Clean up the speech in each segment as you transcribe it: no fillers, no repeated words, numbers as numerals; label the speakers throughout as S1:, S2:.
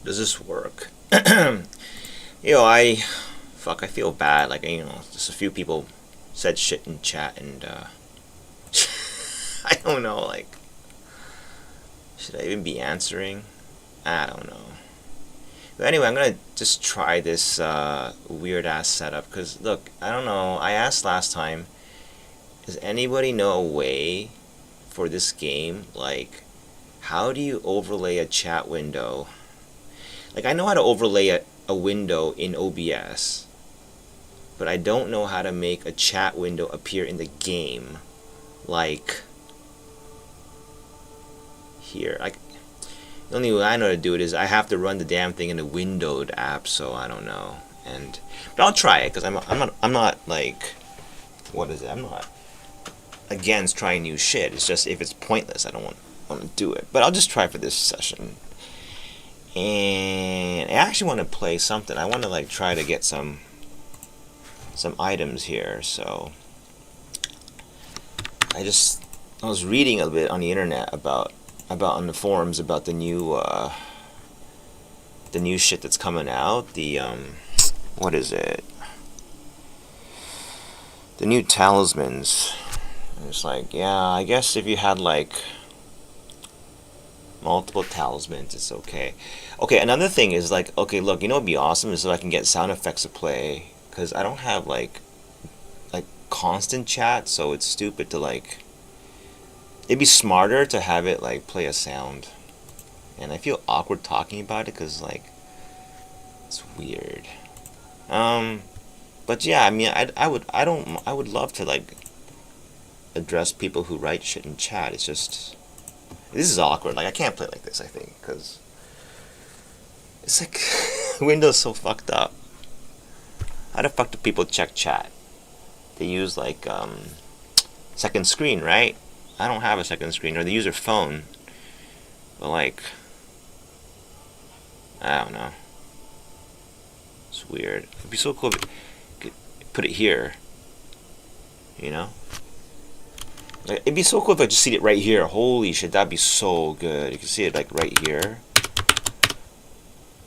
S1: does this work? I feel bad. Like, just a few people said shit in chat, and I don't know. Like, should I even be answering? I don't know. But anyway, I'm gonna just try this weird ass setup. Cause look, I don't know. I asked last time. Does anybody know a way for this game? Like, how do you overlay a chat window? Like, I know how to overlay a window in OBS, but I don't know how to make a chat window appear in the game. Like, here. Like, the only way I know how to do it is I have to run the damn thing in a windowed app, so I don't know. But I'll try it, because I'm not like, what is it? I'm not against trying new shit. It's just, if it's pointless, I don't want to do it. But I'll just try for this session. And I actually want to play something. I want to like try to get some items here. So I was reading a bit on the internet about on the forums about the new shit that's coming out. The what is it? The new talismans. And it's like, yeah, I guess if you had like multiple talismans, it's okay. Okay, another thing is like, okay, look, you know what'd be awesome is if I can get sound effects to play, because I don't have like constant chat, so it's stupid to like. It'd be smarter to have it like play a sound, and I feel awkward talking about it because like it's weird. But yeah, I mean, I would love to like address people who write shit in chat. It's just, this is awkward. Like, I can't play like this, I think, because it's like Windows so fucked up. How the fuck do people check chat? They use like second screen, right? I don't have a second screen, or they use their phone. But like, I don't know. It's weird. It'd be so cool if you could put it here. You know? Like, it'd be so cool if I just see it right here. Holy shit, that'd be so good. You can see it like right here.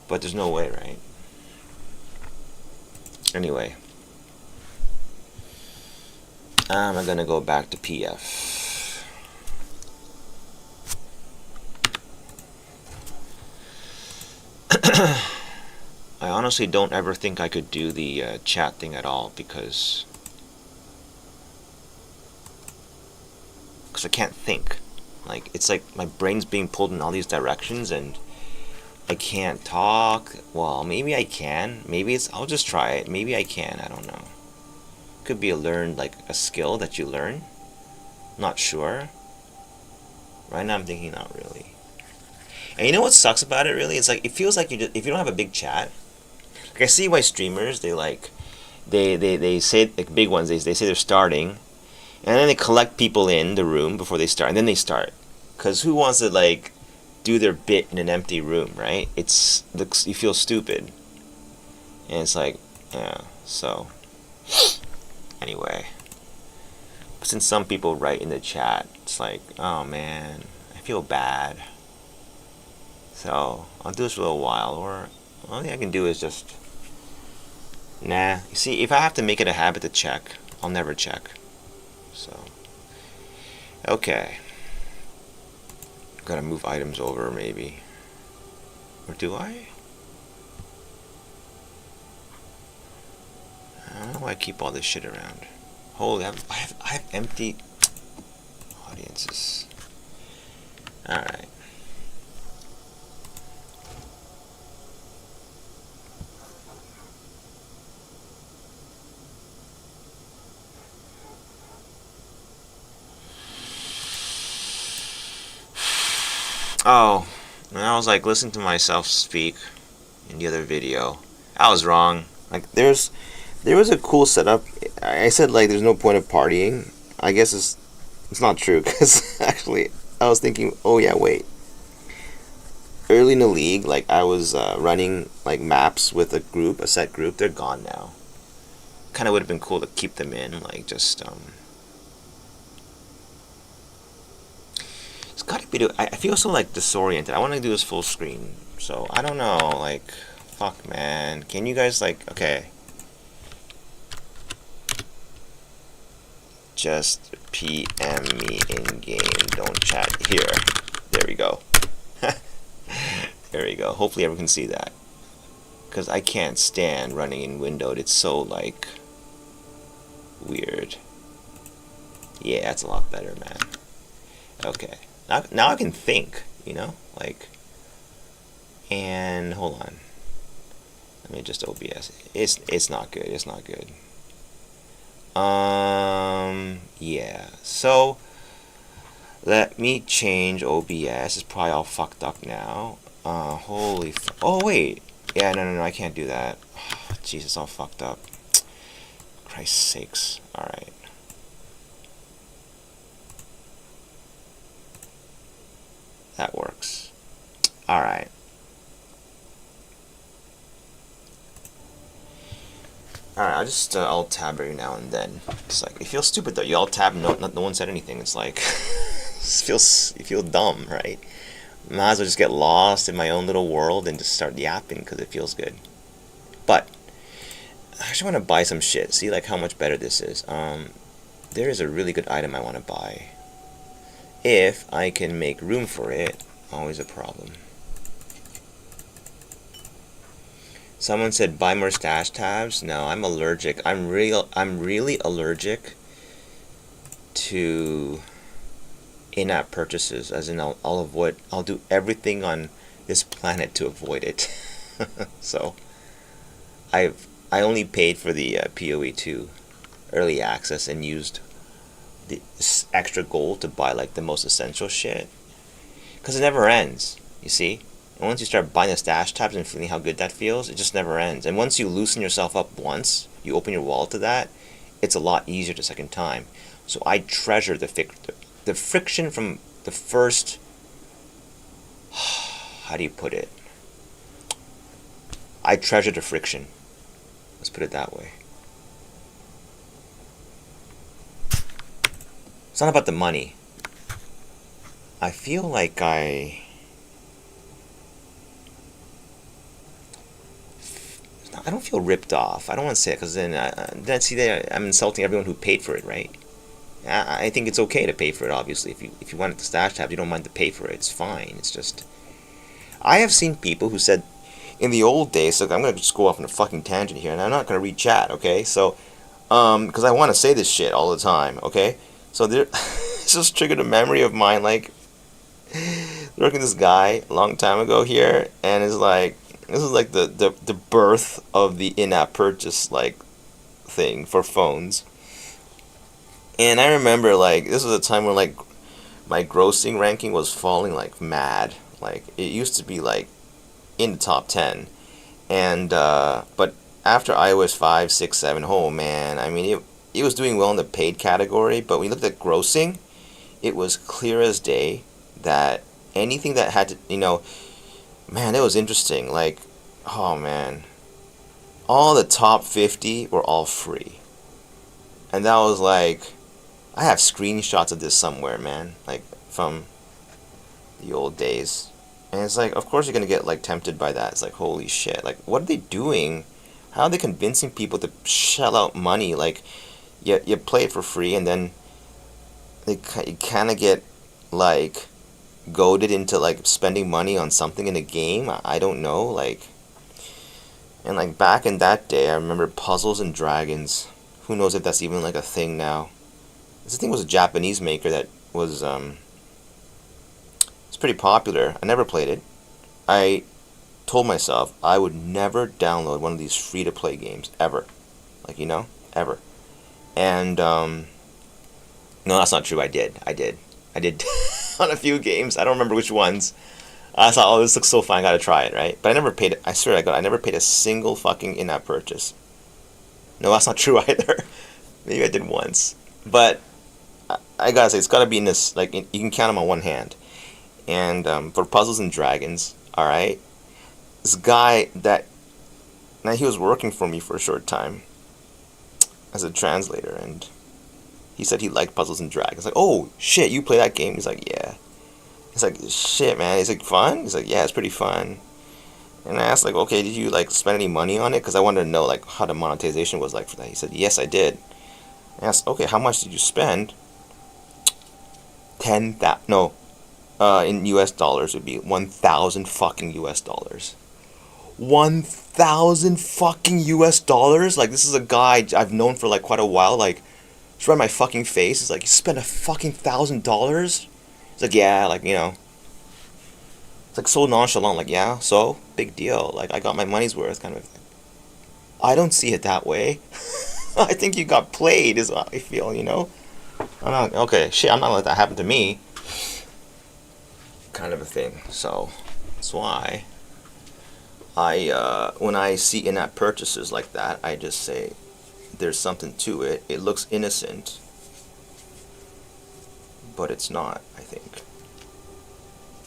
S1: But there's no way, right? Anyway. I'm gonna go back to PF. I honestly don't ever think I could do the chat thing at all, because I can't think. Like, it's like my brain's being pulled in all these directions, and I can't talk. Well, maybe I can. I'll just try it. Maybe I can. I don't know. Could be a skill that you learn. Not sure. Right now I'm thinking not really. And you know what sucks about it really? It's like, it feels like if you don't have a big chat. Like, I see why streamers, they say, like big ones, they say they're starting, and then they collect people in the room before they start, and then they start. Because who wants to like do their bit in an empty room, right? You feel stupid. And it's like, yeah, so anyway. But since some people write in the chat, it's like, oh man, I feel bad. So I'll do this for a little while, or the only thing I can do is just, nah. You see, if I have to make it a habit to check, I'll never check. So, okay. Gotta move items over, maybe. Or do I? I don't know why I keep all this shit around. Holy, I have empty audiences. Alright. Oh, and I was like listening to myself speak in the other video. I was wrong. Like, there was a cool setup. I said like there's no point of partying. I guess it's not true, because actually I was thinking, oh yeah, wait. Early in the league, like I was running like maps with a set group. They're gone now. Kind of would have been cool to keep them in, like just It's gotta be. I feel so like disoriented. I want to do this full screen So I don't know, like, fuck, man. Can you guys, like, okay, just PM me in game, don't chat here. There we go. There we go. Hopefully everyone can see that. Because I can't stand running in windowed. It's so, like, weird. Yeah, that's a lot better, man. Okay. Now I can think, you know? Like, and hold on. Let me just OBS. It's not good. It's not good. Yeah. So, let me change OBS. It's probably all fucked up now. Holy oh, wait. Yeah, no, I can't do that. Oh, Jesus, all fucked up. Christ's sakes. Alright. That works. Alright. Alright, I'll just alt tab every now and then. It's like, it feels stupid though. You alt tab, no one said anything. It's like, you feel dumb, right? Might as well just get lost in my own little world and just start yapping because it feels good. But I actually want to buy some shit. See like how much better this is. There is a really good item I want to buy. If I can make room for it, always a problem. Someone said buy more stash tabs. No, I'm allergic. I'm really allergic to in-app purchases, as in I'll do everything on this planet to avoid it. So I only paid for the PoE 2 early access and used the extra gold to buy like the most essential shit, because it never ends, you see. And once you start buying the stash tabs and feeling how good that feels, it just never ends. And once you loosen yourself up once, you open your wallet to that, it's a lot easier the second time. So I treasure the friction from the first, how do you put it? I treasure the friction. Let's put it that way. It's not about the money. I feel like I don't feel ripped off. I don't want to say it because then see that I'm insulting everyone who paid for it, right? I think it's okay to pay for it. Obviously, if you want the stash tab, you don't mind to pay for it. It's fine. It's just I have seen people who said in the old days. Look, I'm gonna just go off on a fucking tangent here, and I'm not gonna read chat, okay? So, because I want to say this shit all the time, okay? So there, this just triggered a memory of mine. Like, working this guy a long time ago here, and it's like this is like the birth of the in-app purchase like thing for phones. And I remember like this was a time when like my grossing ranking was falling like mad. Like it used to be like in the top 10, and but after iOS 5, 6, 7, oh man, I mean it was doing well in the paid category. But when you looked at grossing, it was clear as day that anything that had to, man, it was interesting. Like, oh man, all the top 50 were all free, and that was like, I have screenshots of this somewhere, man, like from the old days. And it's like, of course you're gonna get like tempted by that. It's like, holy shit, like what are they doing? How are they convincing people to shell out money? Like, you play it for free, and then you kind of get like goaded into like spending money on something in a game. I don't know, like, and like back in that day, I remember Puzzles and Dragons. Who knows if that's even like a thing now? This thing was a Japanese maker that was it's pretty popular. I never played it. I told myself I would never download one of these free-to-play games ever, like, ever. And no, that's not true. I did on a few games. I don't remember which ones. I thought, oh, this looks so fun, I gotta try it, right? But I never paid it. I swear to God, I never paid a single fucking in-app purchase. No, that's not true either. Maybe I did once, but I gotta say, it's gotta be in this, like, you can count them on one hand. And for Puzzles and Dragons, alright, this guy that, now he was working for me for a short time as a translator, and he said he liked Puzzles and Dragons. Like, oh shit, you play that game? He's like, yeah. He's like, shit, man. He's like, fun? He's like, yeah, it's pretty fun. And I asked, like, okay, did you, like, spend any money on it? Because I wanted to know, like, how the monetization was like for that. He said, yes, I did. I asked, okay, how much did you spend? 10,000, no, in US dollars would be 1,000 fucking US dollars. 1,000 fucking US dollars? Like, this is a guy I've known for, like, quite a while. Like, it's right in my fucking face. It's like, you spent a fucking $1,000? It's like, yeah, like, you know. It's like so nonchalant, like, yeah, so? Big deal. Like, I got my money's worth, kind of thing. I don't see it that way. I think you got played, is what I feel, you know? I'm not, okay, shit, I'm not gonna let that happen to me. Kind of a thing. So, that's why when I see in-app purchases like that, I just say, there's something to it. It looks innocent, but it's not, I think.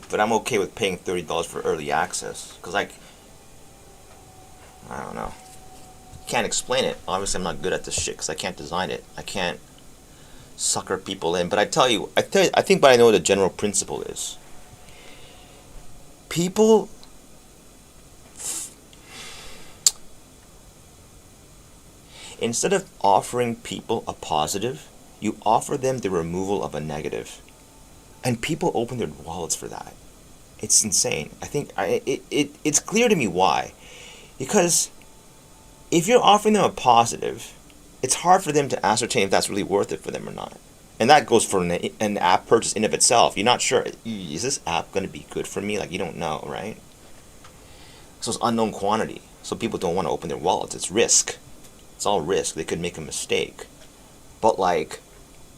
S1: But I'm okay with paying $30 for early access, because, like, I don't know. Can't explain it. Obviously, I'm not good at this shit, because I can't design it. I can't sucker people in. But I think, but I know what the general principle is. People instead of offering people a positive, you offer them the removal of a negative. And people open their wallets for that. It's insane. I think it's clear to me why. Because if you're offering them a positive, it's hard for them to ascertain if that's really worth it for them or not. And that goes for an app purchase in of itself. You're not sure, is this app going to be good for me? Like, you don't know, right? So it's unknown quantity. So people don't want to open their wallets. It's risk. It's all risk. They could make a mistake. But, like,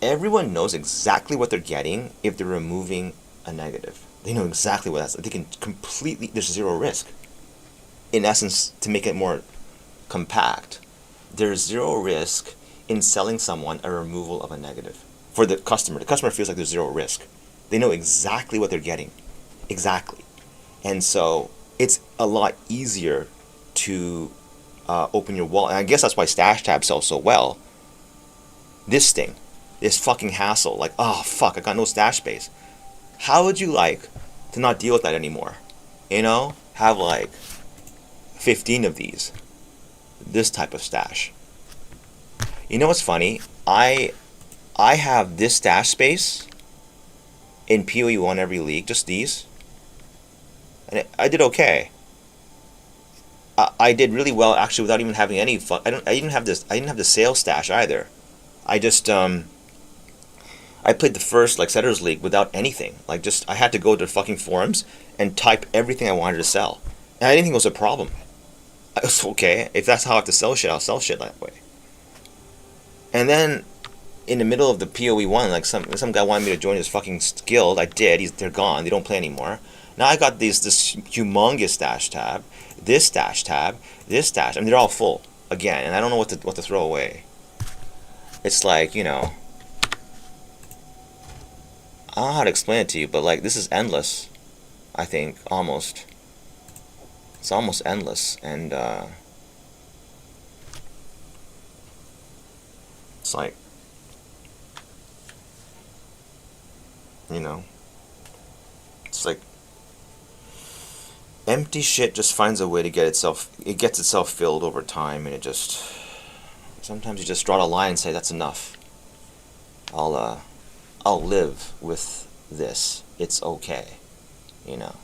S1: everyone knows exactly what they're getting if they're removing a negative. They know exactly what that's. They can completely. There's zero risk. In essence, to make it more compact, there's zero risk in selling someone a removal of a negative. For the customer feels like there's zero risk. They know exactly what they're getting. Exactly. And so it's a lot easier to open your wallet. And I guess that's why Stash Tab sells so well. This fucking hassle. Like, oh, fuck, I got no stash space. How would you like to not deal with that anymore? You know? Have like 15 of these. This type of stash. You know what's funny? I have this stash space in PoE 1 every league, just these. And I did okay. I did really well actually without even having any fun. I didn't have the sales stash either. I just I played the first like Setters League without anything. Like just I had to go to the fucking forums and type everything I wanted to sell. And I didn't think it was a problem. I was okay. If that's how I have to sell shit, I'll sell shit that way. And then in the middle of the PoE 1, like some guy wanted me to join his fucking guild. I did. They're gone. They don't play anymore. Now I got this humongous stash tab, this stash tab, this stash. I mean, they're all full again, and I don't know what to throw away. It's like, you know, I don't know how to explain it to you, but like this is endless. I think almost. It's almost endless, and it's like, you know, it's like empty shit just finds a way to get itself. It gets itself filled over time, and it just. Sometimes you just draw a line and say that's enough. I'll live with this. It's okay, you know.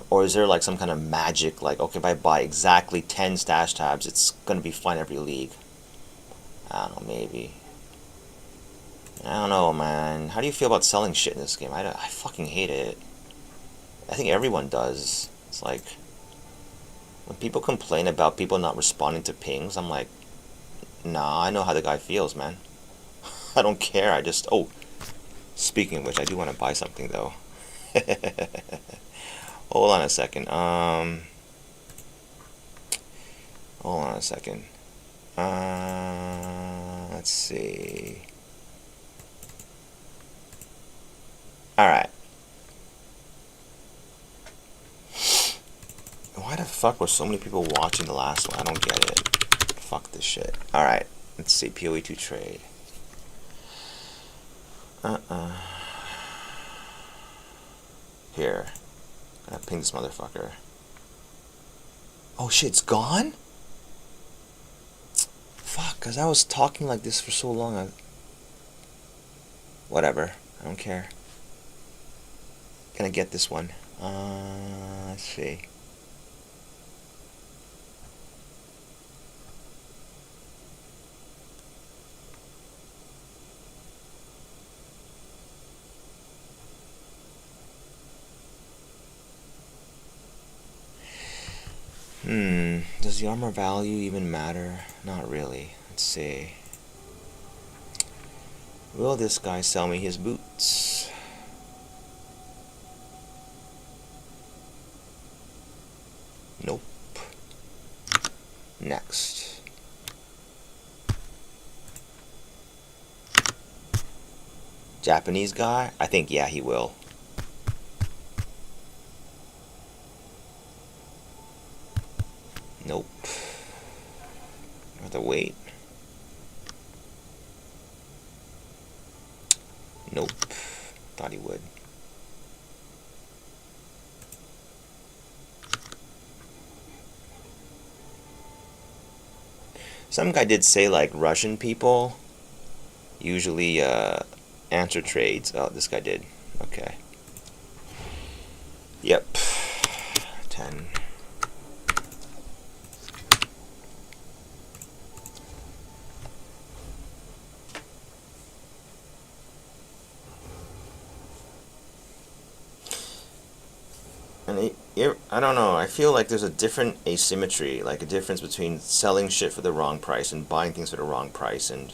S1: Or is there like some kind of magic, like, okay, if I buy exactly 10 stash tabs, it's gonna be fine every league? I don't know, maybe. I don't know, man. How do you feel about selling shit in this game? I fucking hate it. I think everyone does. It's like, when people complain about people not responding to pings, I'm like, nah, I know how the guy feels, man. I don't care, I just, oh, speaking of which, I do want to buy something, though. Hold on a second. Hold on a second. Let's see. Alright. Why the fuck were so many people watching the last one? I don't get it. Fuck this shit. Alright. Let's see. PoE 2 trade. Here. Gotta ping this motherfucker. Oh shit, it's gone? Fuck, cause I was talking like this for so long. Whatever, I don't care. Gonna get this one. Let's see. Does the armor value even matter? Not really. Let's see. Will this guy sell me his boots? Nope. Next. Japanese guy? I think, yeah, he will. Nope. I have to wait. Nope. Thought he would. Some guy did say, like, Russian people usually answer trades. Oh, this guy did. Okay. Yep. 10. And I don't know, I feel like there's a different asymmetry, like a difference between selling shit for the wrong price and buying things for the wrong price, and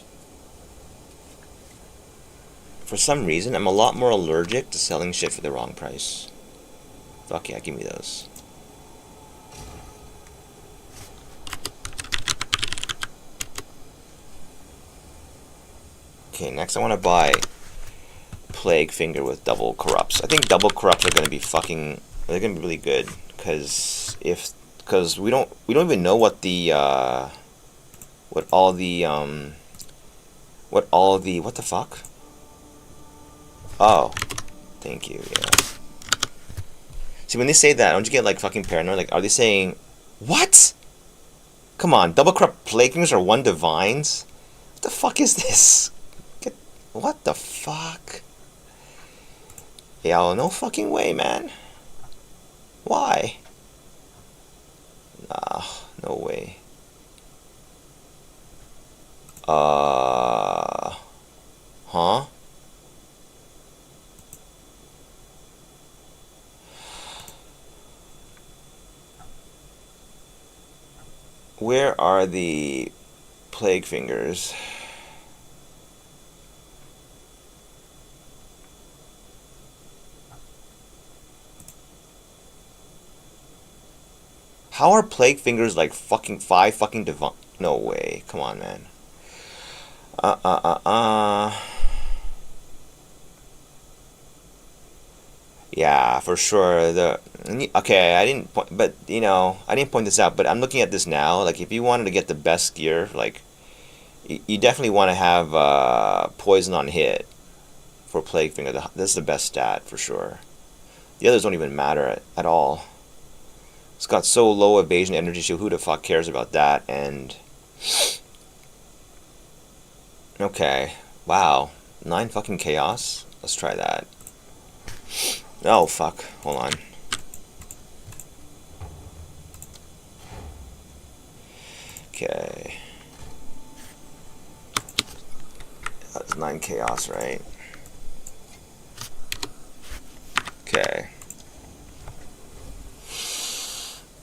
S1: for some reason, I'm a lot more allergic to selling shit for the wrong price. Fuck yeah, give me those. Okay, next I want to buy Plaguefinger with double corrupts. I think double corrupts are going to be fucking... They're going to be really good, because we don't even know what all the what the fuck? Oh, thank you. Yeah. See, when they say that, don't you get like fucking paranoid? Like, are they saying what? Come on, double corrupt Plaguefingers are one divines? What the fuck is this? What the fuck? Yo, no fucking way, man. Why? Nah, no way. Huh? Where are the Plaguefingers? How are Plaguefingers like fucking 5 fucking divine? No way. Come on, man. Yeah, for sure. Okay, I didn't point, but I didn't point this out. But I'm looking at this now. Like, if you wanted to get the best gear, like, you definitely want to have poison on hit for Plaguefinger. That's the best stat for sure. The others don't even matter at all. It's got so low evasion energy shield. Who the fuck cares about that? And okay, wow, 9 fucking chaos. Let's try that. Oh fuck, hold on. Okay, that's 9 chaos, right? Okay.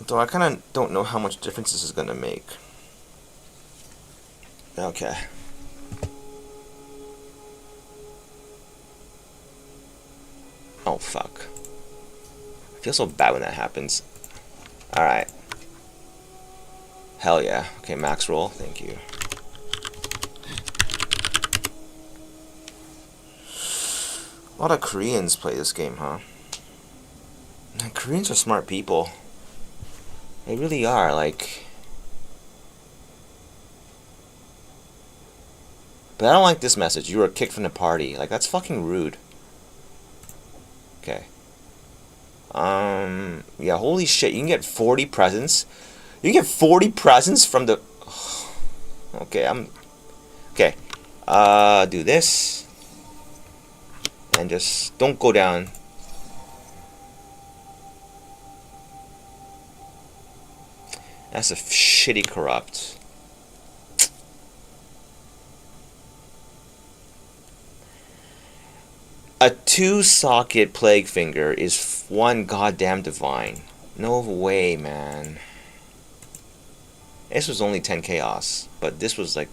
S1: Though I kind of don't know how much difference this is gonna make. Okay. Oh fuck. I feel so bad when that happens. Alright. Hell yeah. Okay, max roll. Thank you. A lot of Koreans play this game, huh? Man, Koreans are smart people. They really are, like... But I don't like this message. You were kicked from the party. Like, that's fucking rude. Okay. Yeah, holy shit. You can get 40 presents. You get 40 presents from the... Okay, Okay. Do this. And just don't go down. That's a shitty corrupt. A 2-socket Plaguefinger is 1 goddamn divine. No way, man. This was only 10 chaos, but this was like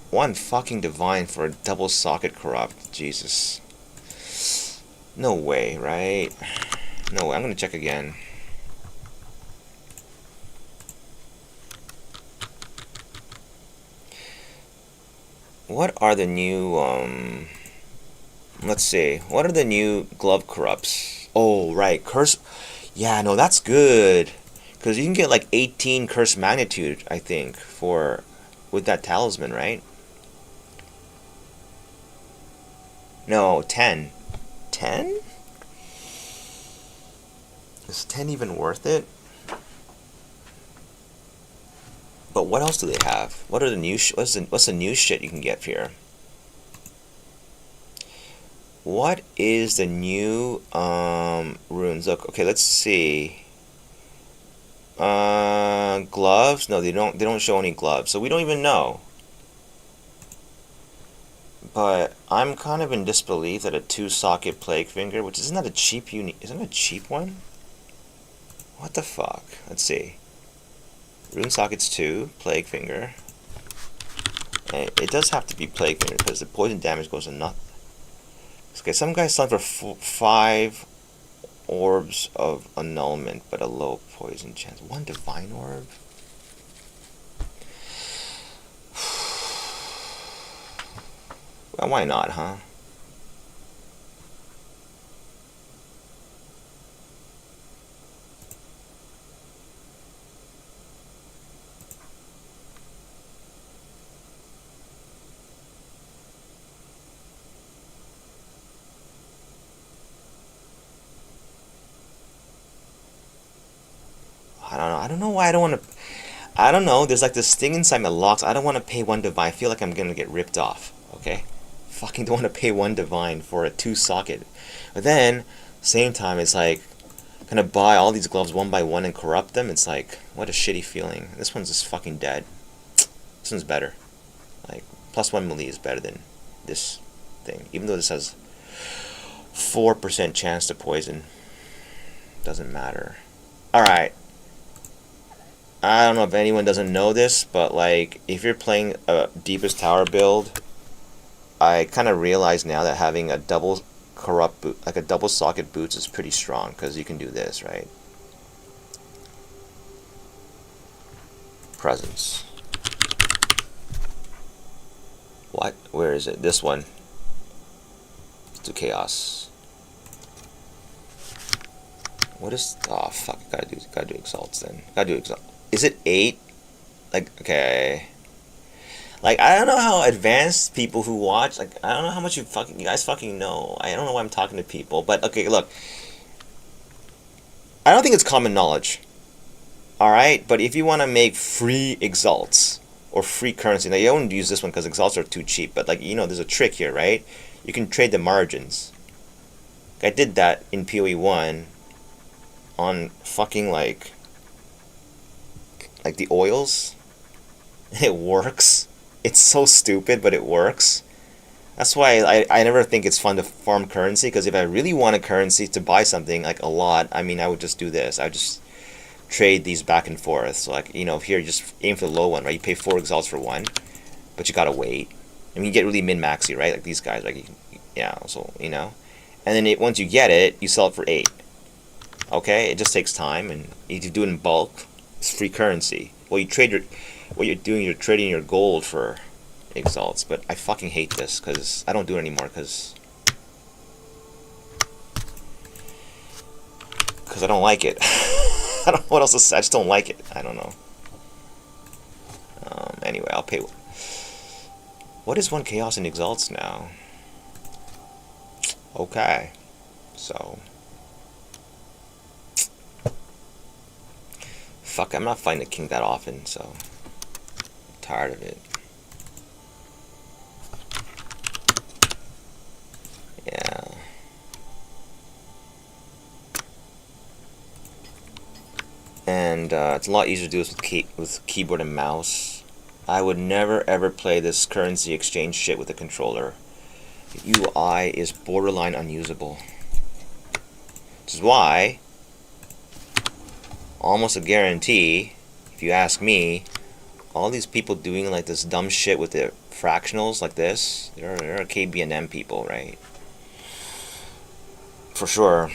S1: 1 fucking divine for a double socket corrupt. Jesus. No way, right? No way. I'm gonna check again. What are the new, let's see. What are the new glove corrupts? Oh, right. Curse. Yeah, no, that's good. Because you can get like 18 curse magnitude, I think, with that talisman, right? No, 10. 10? Is 10 even worth it? But what else do they have? What are the new what's the new shit you can get here? What is the new runes? Look, okay, let's see. Gloves? No, they don't show any gloves, so we don't even know. But I'm kind of in disbelief that a 2-socket Plaguefinger, which isn't that a cheap isn't it a cheap one? What the fuck? Let's see. Rune sockets 2, Plaguefinger. And it does have to be Plaguefinger because the poison damage goes to nothing. Okay, some guy's selling for 5 orbs of annulment, but a low poison chance. 1 divine orb? Well, why not, huh? I don't know. I don't know why I don't want to... I don't know. There's like this thing inside my locks. I don't want to pay 1 divine. I feel like I'm going to get ripped off. Okay? Fucking don't want to pay 1 divine for a 2-socket. But then, same time, it's like... Gonna buy all these gloves 1 by 1 and corrupt them. It's like, what a shitty feeling. This one's just fucking dead. This one's better. Like, +1 melee is better than this thing. Even though this has 4% chance to poison. Doesn't matter. Alright. I don't know if anyone doesn't know this, but like, if you're playing a Deepest Tower build, I kind of realize now that having a double corrupt boot, like a double socket boots, is pretty strong because you can do this, right? Presence. What? Where is it? This one. Let's do chaos. What is? Oh fuck! Gotta do exalts then. Gotta do exalt. Is it 8? Like, okay. Like, I don't know how advanced people who watch, like, I don't know how much you guys fucking know. I don't know why I'm talking to people, but okay, look. I don't think it's common knowledge. Alright? But if you want to make free exalts, or free currency, now you don't use this one because exalts are too cheap, but like, you know, there's a trick here, right? You can trade the margins. I did that in PoE 1 on fucking like the oils. It works. It's so stupid, but it works. That's why I never think it's fun to farm currency, because if I really wanted currency to buy something, like a lot, I mean, I would just do this. I would just trade these back and forth. So, like, you know, here, you just aim for the low one, right? You pay 4 exalts for 1, but you gotta wait. I mean, you get really min-maxy, right? Like these guys, like, yeah, so, you know. And then once you get it, you sell it for 8. Okay? It just takes time, and if you do it in bulk, it's free currency. Well, what you're doing, you're trading your gold for exalts, but I fucking hate this because I don't do it anymore because I don't like it. I don't know what else to say. I just don't like it. I don't know. Anyway, I'll pay. What is 1 chaos and exalts now? Okay, so fuck, I'm not fighting the king that often, so I'm tired of it. Yeah. And it's a lot easier to do this with keyboard and mouse. I would never ever play this currency exchange shit with a controller. The UI is borderline unusable. Which is why, almost a guarantee, if you ask me, all these people doing like this dumb shit with the fractionals like this, they're KBNM people, right? For sure.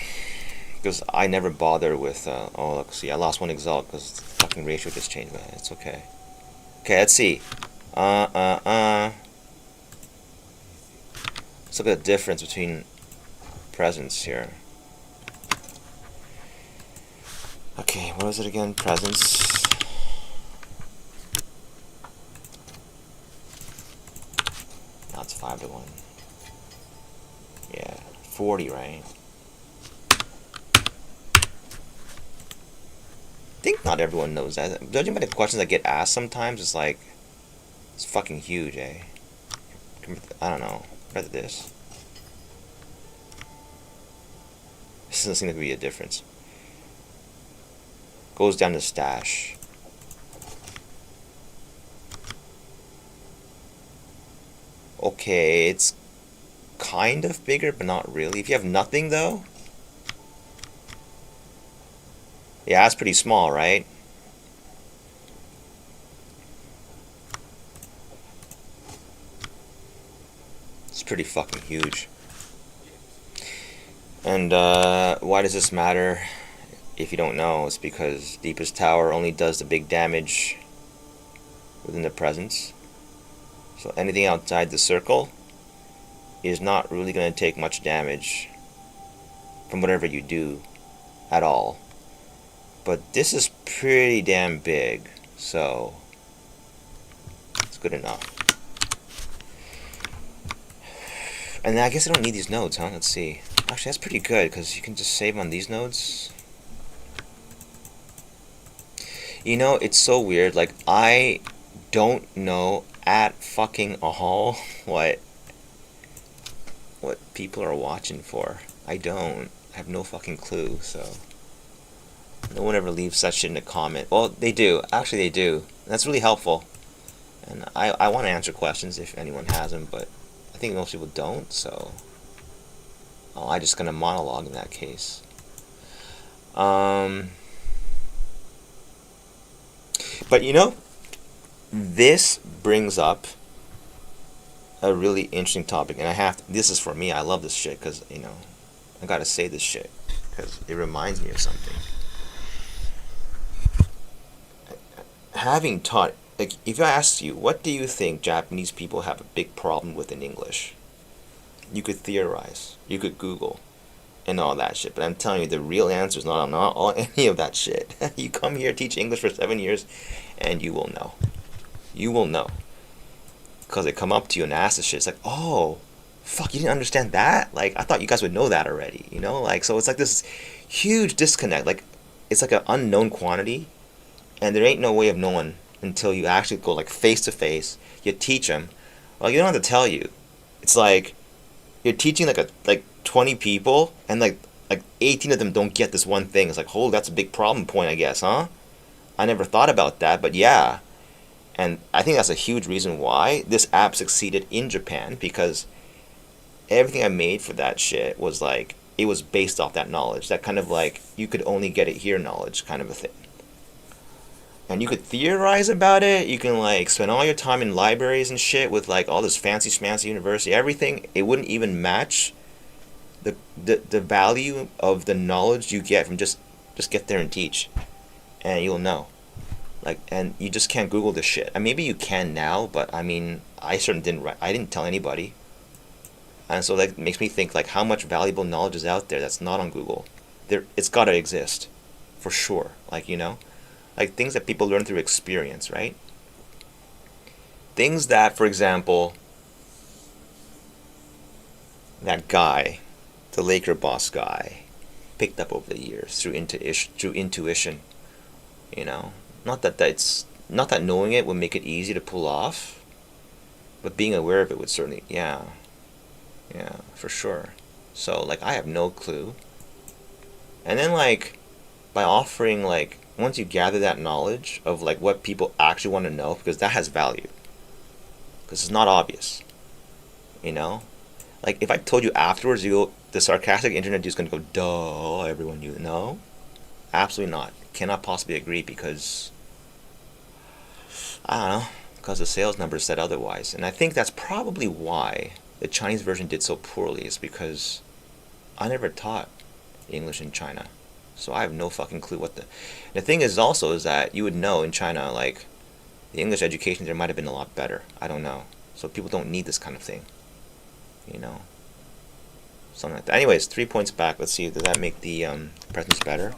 S1: Because I never bother with, oh, look, see, I lost one Exile because the fucking ratio just changed, man. It's okay. Okay, let's see. Let's look at the difference between presence here. Okay, what was it again? Presence. Now it's 5-1. Yeah, 40, right? I think not everyone knows that. Judging by the questions that get asked sometimes, it's like, it's fucking huge, eh? I don't know. Compared to this. This doesn't seem to be a difference. Goes down to stash. Okay, it's kind of bigger, but not really. If you have nothing, though, yeah, that's pretty small, right? It's pretty fucking huge. And why does this matter? If you don't know, it's because Deepest Tower only does the big damage within the presence. So anything outside the circle is not really going to take much damage from whatever you do at all. But this is pretty damn big, so it's good enough. And I guess I don't need these nodes, huh? Let's see. Actually, that's pretty good, because you can just save on these nodes. You know, it's so weird. Like, I don't know at fucking all what people are watching for. I don't. I have no fucking clue, so... No one ever leaves that shit in a comment. Well, they do. Actually, they do. That's really helpful. And I want to answer questions if anyone has them, but I think most people don't, so... Oh, I'm just gonna monologue in that case. But you know, this brings up a really interesting topic, and this is for me. I love this shit because, you know, I gotta say this shit because it reminds me of something. Having taught, like, if I asked you, what do you think Japanese people have a big problem with in English? You could theorize, you could Google, and all that shit. But I'm telling you, the real answer is not all any of that shit. You come here, teach English for 7 years, and you will know. You will know. Because they come up to you and ask this shit. It's like, oh, fuck, you didn't understand that? Like, I thought you guys would know that already, you know? Like, so it's like this huge disconnect. Like, it's like an unknown quantity, and there ain't no way of knowing until you actually go, like, face to face. You teach them. Well, you don't have to tell you. It's like, you're teaching like 20 people, and like 18 of them don't get this one thing. It's like, oh, that's a big problem point, I guess, huh? I never thought about that, but yeah. And I think that's a huge reason why this app succeeded in Japan, because everything I made for that shit was like, it was based off that knowledge, that kind of like, you could only get it here knowledge kind of a thing. And you could theorize about it. You can like spend all your time in libraries and shit with like all this fancy schmancy university, everything. It wouldn't even match the value of the knowledge you get from just get there and teach, and you'll know. Like, and you just can't Google this shit. And maybe you can now, but I mean, I certainly didn't. I didn't tell anybody. And so that makes me think like how much valuable knowledge is out there that's not on Google. It's got to exist, for sure. Like, you know. Like things that people learn through experience, right? Things that, for example, that guy, the Laker boss guy, picked up over the years through intuition. You know, not that knowing it would make it easy to pull off, but being aware of it would certainly, yeah, yeah, for sure. So like I have no clue. And then like by offering like once you gather that knowledge of like what people actually want to know, because that has value, because it's not obvious, you know. Like if I told you afterwards, the sarcastic internet dude's gonna go, duh, everyone knew. No, absolutely not. Cannot possibly agree because I don't know, because the sales numbers said otherwise. And I think that's probably why the Chinese version did so poorly, is because I never taught English in China. So I have no fucking clue what the thing is also is that you would know in China, like, the English education there might have been a lot better. I don't know. So people don't need this kind of thing. You know? Something like that. Anyways, 3 points back. Let's see, does that make the presence better?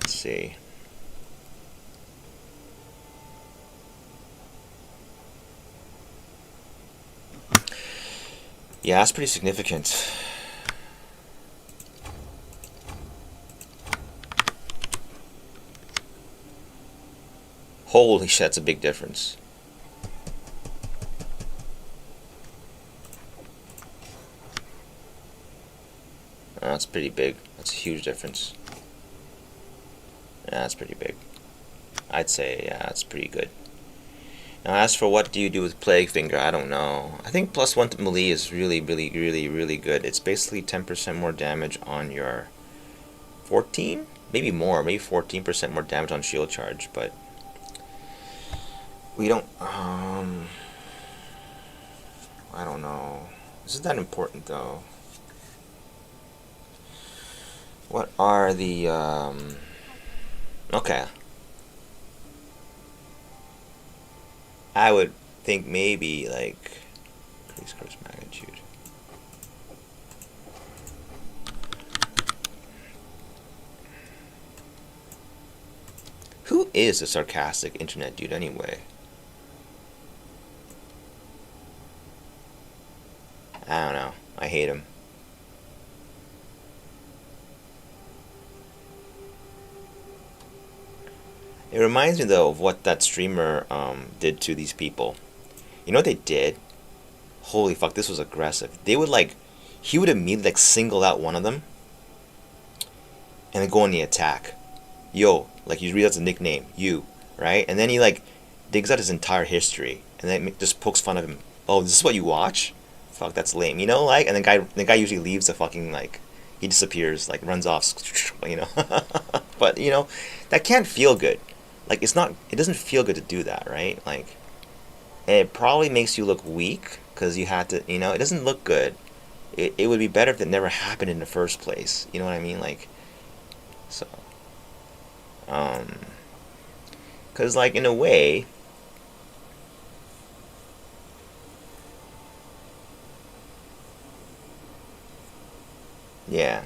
S1: Let's see. Yeah, that's pretty significant. Holy shit, that's a big difference. That's pretty big. That's a huge difference. Yeah, that's pretty big. I'd say, yeah, that's pretty good. Now, as for what do you do with Plaguefinger, I don't know. I think +1 to melee is really, really, really, really good. It's basically 10% more damage on your 14? Maybe more, maybe 14% more damage on shield charge, but we don't, I don't know. This is that important, though. What are the, okay. I would think maybe, like, increase curse magnitude. Who is a sarcastic internet dude anyway? I don't know. I hate him. It reminds me though of what that streamer did to these people. You know what they did? Holy fuck, this was aggressive. They would like, he would immediately like single out one of them and then go on the attack. Yo, like he reads out the nickname, you, right? And then he like digs out his entire history and then just pokes fun of him. Oh, this is what you watch? Fuck, that's lame. You know, like, and the guy usually leaves the fucking like, he disappears, like runs off, you know. But you know, that can't feel good. Like it's not, it doesn't feel good to do that, right? Like, and it probably makes you look weak because you had to, you know, it doesn't look good. It would be better if it never happened in the first place. You know what I mean? Like, so, because like in a way, yeah.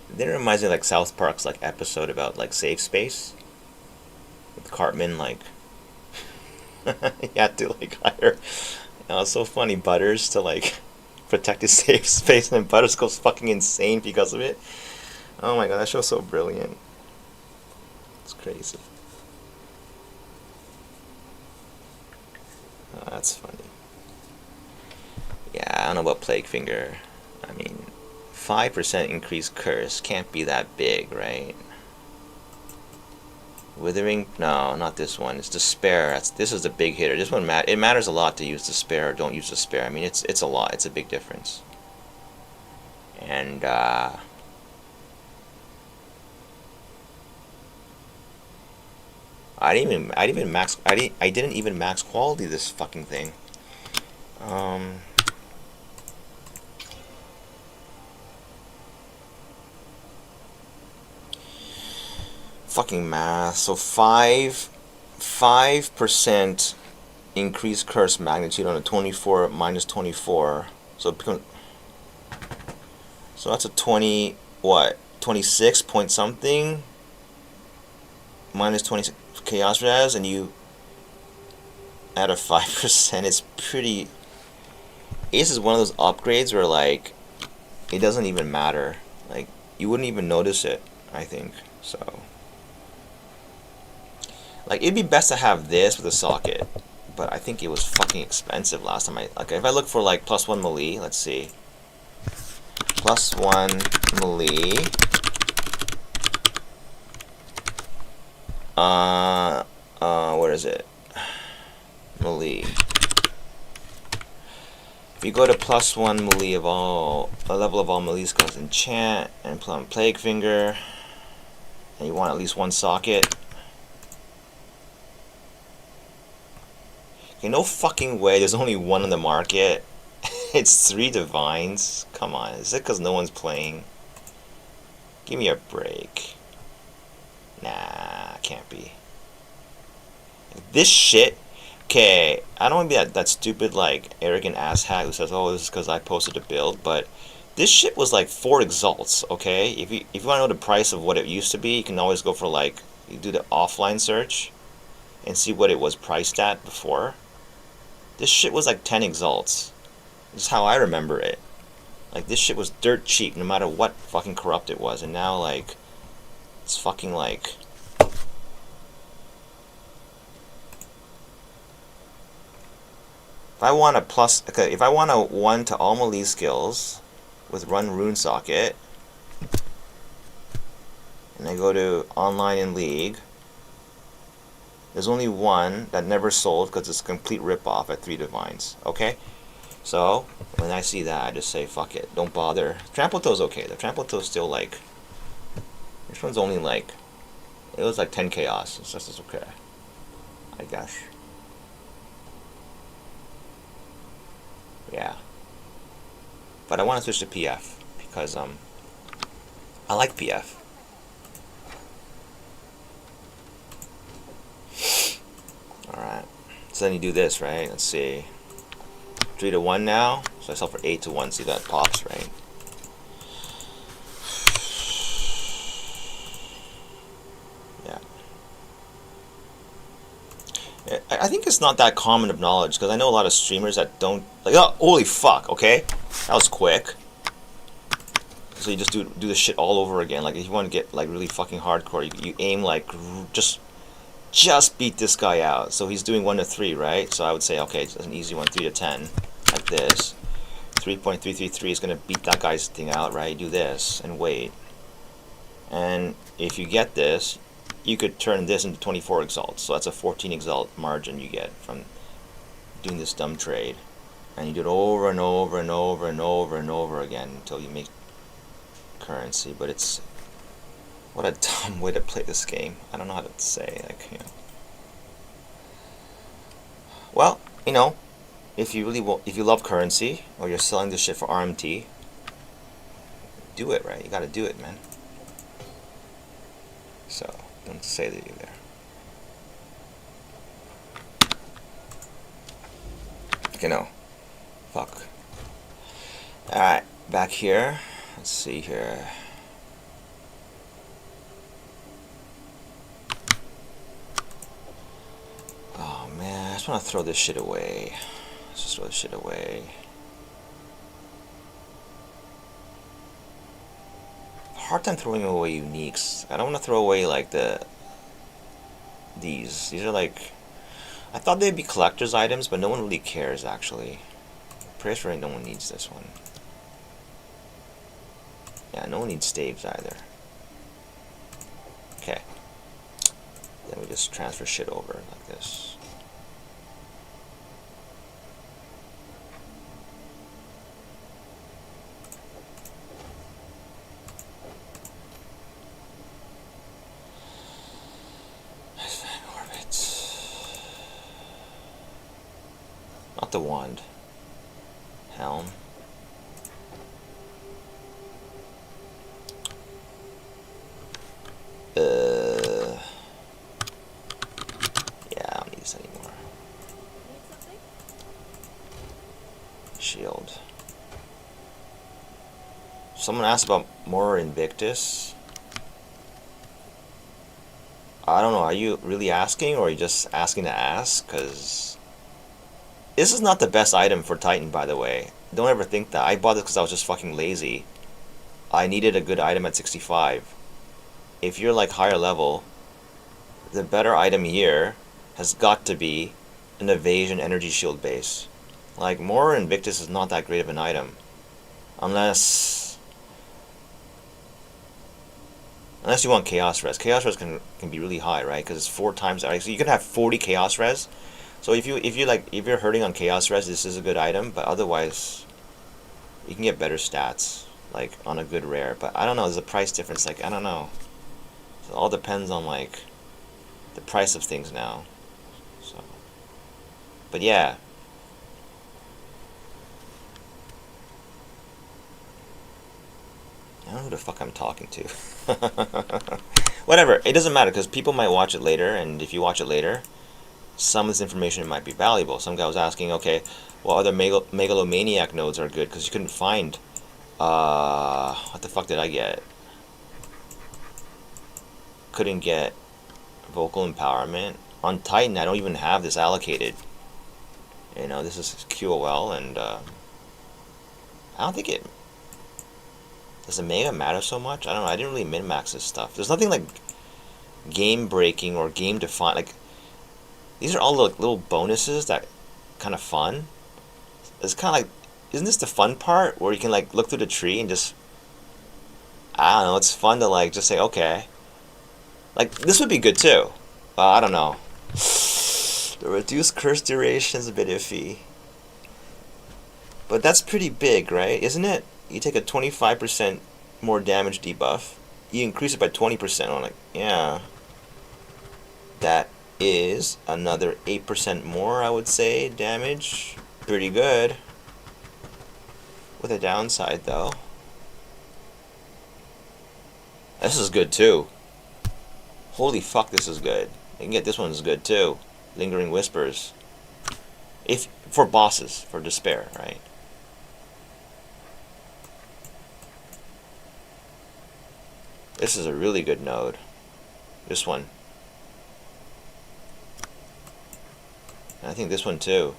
S1: Then it reminds me of like South Park's like episode about like safe space with Cartman like he had to like hire, it's so funny, Butters to like protect his safe space, and then Butters goes fucking insane because of it. Oh my god, that show's so brilliant. It's crazy. Oh, that's funny. Yeah, I don't know about Plaguefinger. I mean, 5% increased curse can't be that big, right? Withering? No, not this one. It's Despair. This is the big hitter. This one it matters a lot to use Despair or don't use Despair. I mean, it's a lot. It's a big difference. And I didn't even max quality this fucking thing. Fucking math. So 5% increased curse magnitude on a 24 minus 24. So it becomes, so that's a 20, what? 26 point something minus 26 chaos res, and you add a 5%. It's pretty. Ace is one of those upgrades where like it doesn't even matter. Like you wouldn't even notice it, I think. So, like, it'd be best to have this with a socket, but I think it was fucking expensive last time. Like, if I look for like +1 melee, let's see, +1 melee. Where is it? Melee. If you go to +1 melee of all, a level of all melee skills, enchant and put on Plaguebearer, and you want at least one socket. Okay, no fucking way. There's only one on the market. It's 3 divines. Come on, is it because no one's playing? Give me a break. Nah, can't be. This shit. Okay, I don't want to be that stupid, like, arrogant asshat who says, oh, this is because I posted a build, but this shit was like 4 exalts, okay? If you want to know the price of what it used to be, you can always go for, like, you do the offline search and see what it was priced at before. This shit was like 10 exalts. This is how I remember it. Like, this shit was dirt cheap no matter what fucking corrupt it was, and now, like, it's fucking like... If I want a plus, okay, if I want a 1 to all melee skills with run rune socket, and I go to online and league, there's only one that never sold because it's a complete rip-off at 3 divines, okay? So, when I see that, I just say, fuck it, don't bother. Trample Toe's okay, the Trample Toe's still like, this one's only like, it was like 10 chaos, it's just okay, I guess. Yeah, but I want to switch to PF because I like PF. All right, so then you do this, right? Let's see, 3 to 1 now. So I sell for 8 to 1. See, that pops, right? Yeah. I think it's not that common of knowledge because I know a lot of streamers that don't like. Oh, holy fuck! Okay, that was quick. So you just do the shit all over again. Like, if you want to get like really fucking hardcore, you aim like just beat this guy out. So he's doing 1 to 3, right? So I would say, okay, it's an easy one, 3 to 10, like this. 3.333 is gonna beat that guy's thing out, right? Do this and wait. And if you get this, you could turn this into 24 exalts. So that's a 14 exalt margin you get from doing this dumb trade. And you do it over and over and over and over and over again until you make currency. But it's, what a dumb way to play this game. I don't know how to say, like, you know. Well, you know, if you love currency or you're selling this shit for RMT, do it, right? You gotta do it, man. So, don't say that you're there. Okay, no. Fuck. Alright, back here. Let's see here. Oh man, I just want to throw this shit away. Let's just throw this shit away. Hard time throwing away uniques. I don't want to throw away like these. These are like, I thought they'd be collector's items, but no one really cares actually. Price rate, no one needs this one. Yeah, no one needs staves either. Okay. Then we just transfer shit over like this. Not the wand. Helm. Yeah, I don't need this anymore. Shield. Someone asked about more Invictus. I don't know, are you really asking or are you just asking to ask? Because this is not the best item for Titan, by the way. Don't ever think that. I bought this because I was just fucking lazy. I needed a good item at 65. if you're like higher level, the better item here has got to be an evasion energy shield base. Like, Mora Invictus is not that great of an item. Unless you want Chaos Res. Chaos Res can be really high, right? Because it's 4 times. So you can have 40 Chaos Res. So if you're hurting on Chaos Res, this is a good item. But otherwise, you can get better stats, like on a good rare. But I don't know. There's a price difference. Like, I don't know. So it all depends on like the price of things now. So, but yeah. I don't know who the fuck I'm talking to. Whatever, it doesn't matter because people might watch it later, and if you watch it later, some of this information might be valuable. Some guy was asking, okay, well, other megalomaniac nodes are good because you couldn't find. What the fuck did I get? Couldn't get vocal empowerment on Titan. I don't even have this allocated. You know, this is QOL, and I don't think it. Does the Mega matter so much? I don't know. I didn't really min-max this stuff. There's nothing like game-breaking or game-defining. Like, these are all little bonuses that kind of fun. It's kind of like, isn't this the fun part where you can like look through the tree and just, I don't know. It's fun to like just say, okay. Like, this would be good too. I don't know. The reduced curse duration is a bit iffy. But that's pretty big, right? Isn't it? You take a 25% more damage debuff. You increase it by 20% on it. Yeah. That is another 8% more, I would say, damage. Pretty good. With a downside, though. This is good, too. Holy fuck, this is good. You can get this one's good, too. Lingering Whispers. For bosses, for Despair, right? This is a really good node. This one. And I think this one too.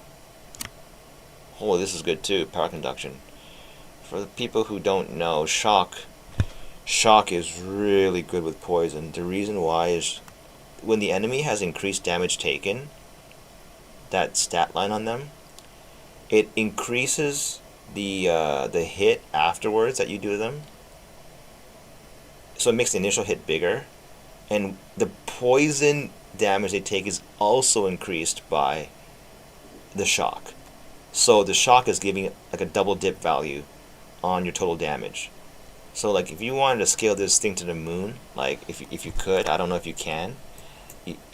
S1: Oh, this is good too. Power conduction. For the people who don't know, shock is really good with poison. The reason why is when the enemy has increased damage taken, that stat line on them, it increases the hit afterwards that you do to them. So it makes the initial hit bigger, and the poison damage they take is also increased by the shock. So the shock is giving like a double dip value on your total damage. So like if you wanted to scale this thing to the moon, like if you could, I don't know if you can.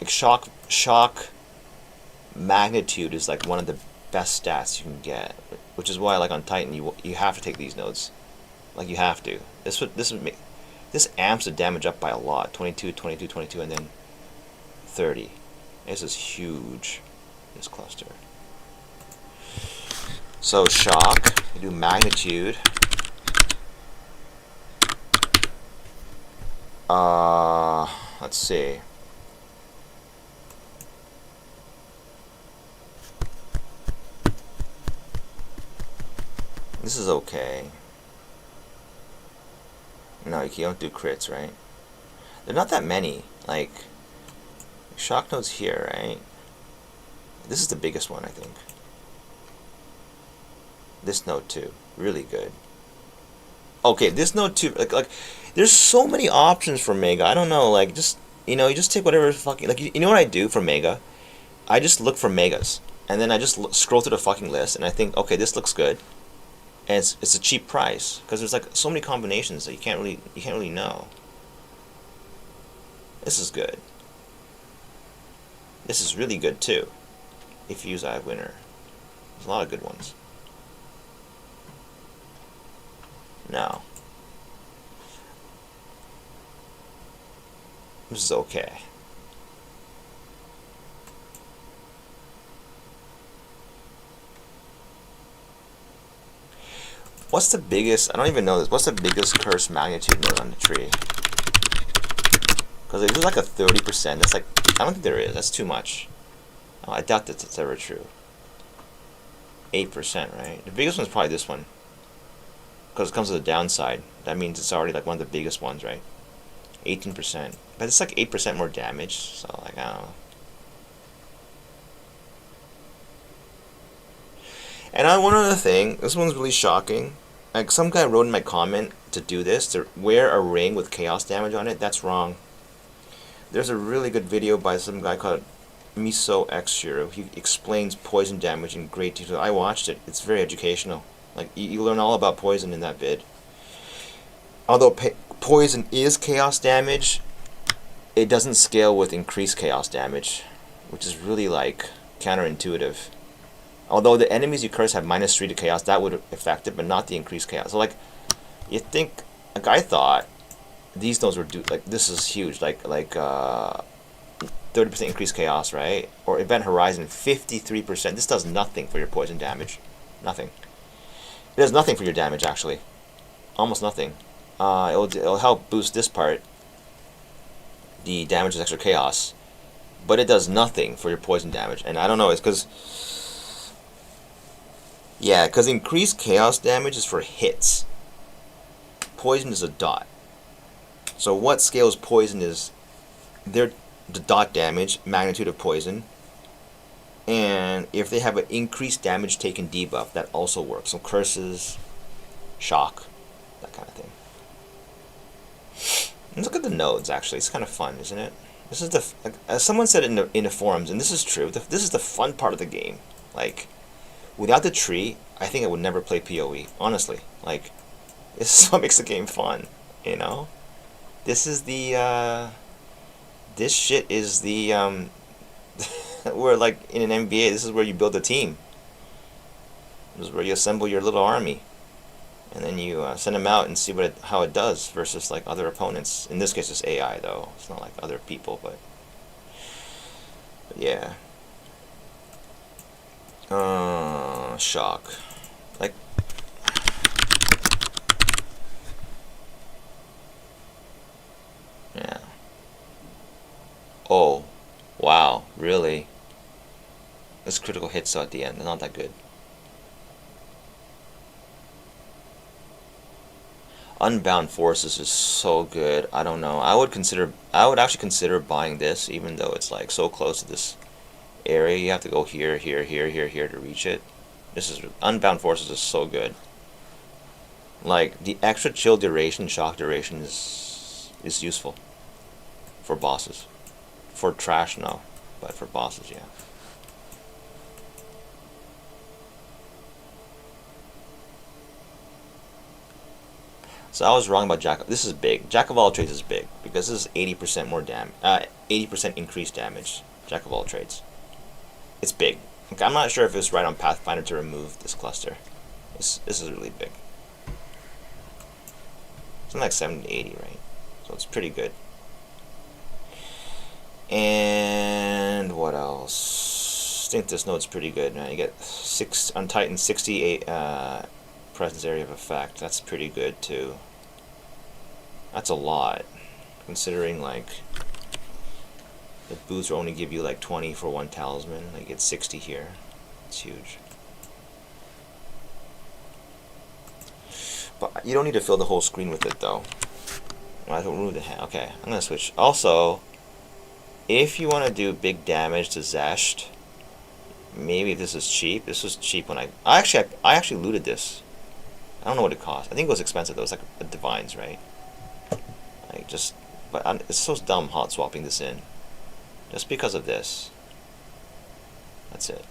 S1: Shock magnitude is like one of the best stats you can get, which is why like on Titan you have to take these nodes, like you have to. This amps the damage up by a lot. 22, 22, 22, and then 30. This is huge, this cluster. So shock, you do magnitude. Let's see. This is okay. No, you don't do crits, right? They're not that many. Like, shock nodes here, right? This is the biggest one, I think. This node too, really good. Okay, this node too, like, there's so many options for Mega. I don't know, like, just, you know, you just take whatever fucking, like, you know what I do for Mega? I just look for Megas, and then I just scroll through the fucking list, and I think, okay, this looks good. And it's a cheap price because there's like so many combinations that you can't really know. This is good. This is really good too. If you use Eye of Winter, there's a lot of good ones. No, this is okay. What's the biggest, I don't even know this, what's the biggest curse magnitude node on the tree? Because if there's like a 30%, that's like, I don't think there is, that's too much. Oh, I doubt that it's ever true. 8%, right? The biggest one's probably this one. Because it comes with a downside. That means it's already like one of the biggest ones, right? 18%. But it's like 8% more damage, so like, I don't know. And one other thing, this one's really shocking. Like, some guy wrote in my comment to do this, to wear a ring with chaos damage on it. That's wrong. There's a really good video by some guy called Miso Exile. He explains poison damage in great detail. I watched it. It's very educational. Like, you learn all about poison in that vid. Although poison is chaos damage, it doesn't scale with increased chaos damage, which is really, like, counterintuitive. Although the enemies you curse have -3 to chaos, that would affect it, but not the increased chaos. So, like, you think, like, I thought these nodes were like, this is huge, like 30% increased chaos, right? Or event horizon 53%. This does nothing for your poison damage, nothing. It does nothing for your damage, actually, almost nothing. It'll help boost this part. The damage is extra chaos, but it does nothing for your poison damage. And I don't know, it's because. Yeah, because increased chaos damage is for hits. Poison is a dot. So what scales poison is the dot damage, magnitude of poison, and if they have an increased damage taken debuff, that also works. So curses, shock, that kind of thing. Let's look at the nodes, actually. It's kind of fun, isn't it? This is as someone said in the forums, and this is true, this is the fun part of the game. Like, without the tree, I think I would never play PoE, honestly. Like, this is what makes the game fun, you know? This is the, this shit is the, where, like, in an NBA, this is where you build a team. This is where you assemble your little army. And then you send them out and see how it does versus, like, other opponents. In this case, it's AI, though. It's not like other people, but yeah. Shock. Like, yeah. Oh, wow, really? This critical hits though at the end, they're not that good. Unbound Forces is so good. I don't know. I would actually consider buying this, even though it's like so close to this area. You have to go here, here, here, here, here to reach it. This is Unbound Forces is so good. Like, the extra chill duration, shock duration is useful for bosses. For trash, no, but for bosses, yeah. So I was wrong about Jack. This is big. Jack of all trades is big because this is 80% more damage. 80% increased damage. Jack of all trades. It's big. Okay, I'm not sure if it's right on Pathfinder to remove this cluster. This is really big. Something like 70 to 80, right? So it's pretty good. And what else? I think this node's pretty good, man. You get on Titan 68 presence area of effect. That's pretty good too. That's a lot, considering like the boots only give you like 20 for one talisman. Like, you get 60 here. It's huge. But you don't need to fill the whole screen with it though. I don't remove the hand. Okay, I'm gonna switch. Also, if you want to do big damage to Zesht, maybe this is cheap. This was cheap when I actually looted this. I don't know what it cost. I think it was expensive though. It was like a Divines, right? Like, but it's so dumb hot swapping this in, just because of this. That's it.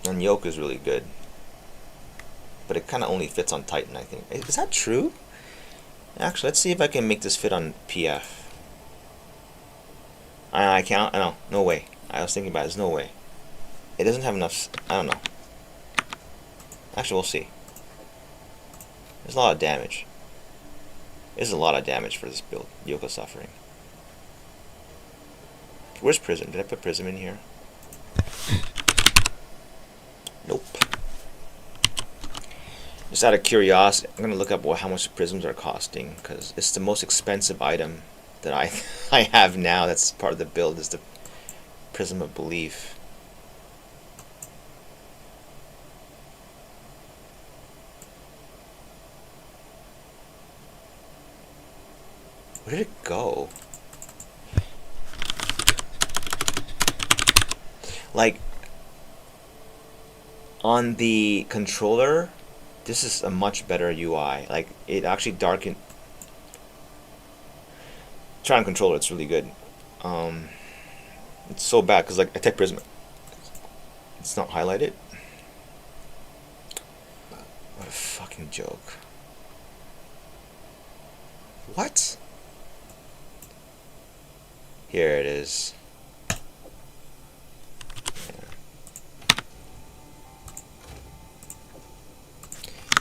S1: And Yoke is really good, but it kind of only fits on Titan, I think. Is that true? Actually, let's see if I can make this fit on PF. I can't. I know. No way. I was thinking about it. There's no way. It doesn't have enough. I don't know. Actually, we'll see. There's a lot of damage. There's a lot of damage for this build. Yoko Suffering. Where's Prism? Did I put Prism in here? Nope. Just out of curiosity, I'm going to look up how much Prisms are costing, because it's the most expensive item that I have now that's part of the build, is the Prism of Belief. Where did it go? Like, on the controller, this is a much better UI. Like, it actually darkened. Try on controller, it's really good. It's so bad because like Attack Prism, it's not highlighted. What a fucking joke. What? Here it is. Yeah.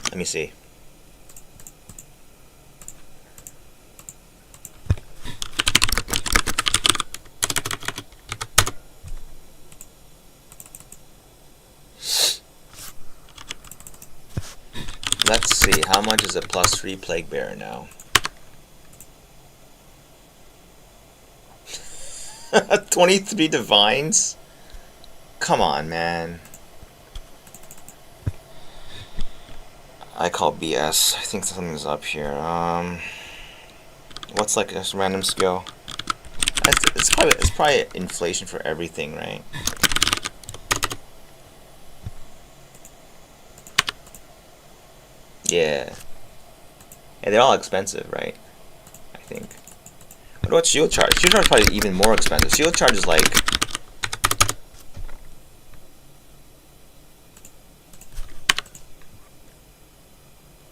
S1: Let me see. Let's see, how much is a +3 Plaguebearer now? 23 divines? Come on, man. I call BS. I think something's up here. What's like a random skill? It's probably inflation for everything, right? Yeah. Yeah, they're all expensive, right? I think. What about shield charge? Shield charge is probably even more expensive. Shield charge is like...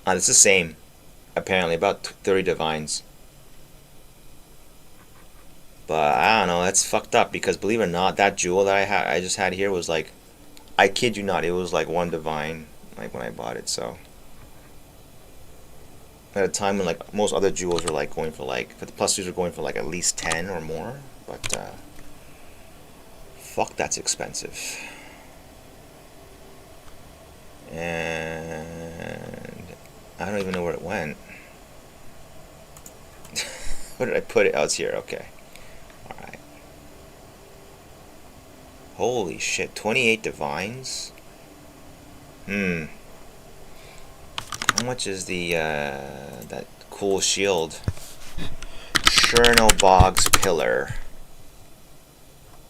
S1: it's the same. Apparently, about 30 divines. But I don't know, that's fucked up because believe it or not, that jewel that I just had here was like... I kid you not, it was like 1 divine, like when I bought it, so... At a time when like most other jewels were like going for like, the +2s are going for like at least 10 or more, but fuck, that's expensive. And I don't even know where it went. Where did I put it? Oh, it's here. Okay. Alright. Holy shit. 28 divines? How much is the, that cool shield? Chernobog's Pillar.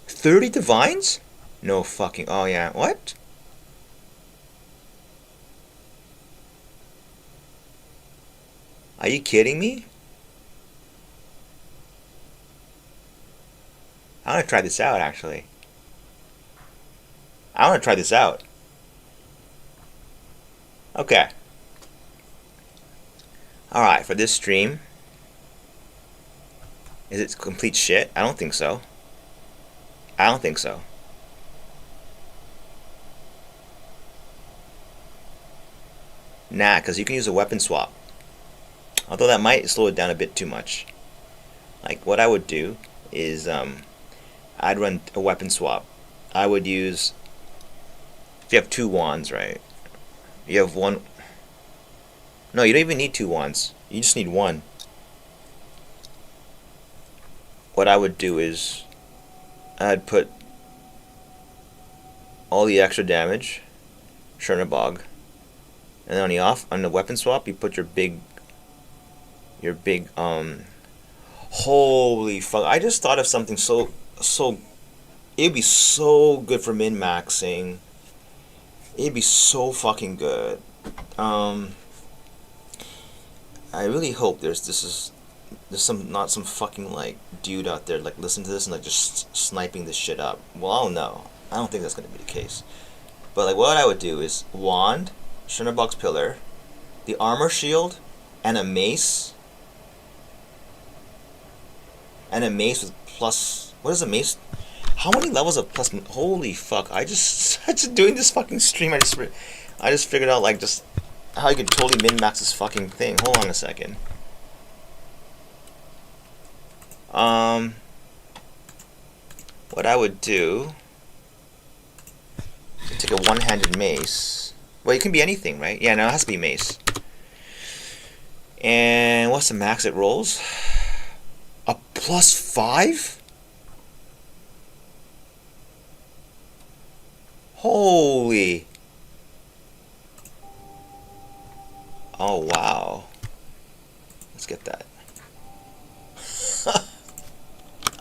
S1: 30 divines? No fucking... Oh, yeah. What? Are you kidding me? I want to try this out, actually. I want to try this out. Okay. Alright, for this stream... Is it complete shit? I don't think so. I don't think so. Nah, because you can use a weapon swap. Although that might slow it down a bit too much. Like, what I would do is, I'd run a weapon swap. I would use... If you have 2 wands, right? You have 1... No, you don't even need 2 wands. You just need 1. What I would do is... I'd put all the extra damage, Chernobog, and then on the weapon swap, you put your big, holy fuck! I just thought of something so, it'd be so good for min-maxing. It'd be so fucking good. I really hope there's not some fucking like dude out there like listen to this and like just sniping this shit up. Well, I don't know. I don't think that's gonna be the case. But like what I would do is wand, Chernobog's Pillar, the armor shield, and a mace. And a mace with plus... What is a mace? How many levels of plus... Holy fuck. I just doing this fucking stream, I just figured out like just how you can totally min-max this fucking thing. Hold on a second. What I would do... Take a one-handed mace. Well, it can be anything, right? Yeah, no, it has to be mace. And what's the max it rolls? A +5? Holy. Oh, wow. Let's get that.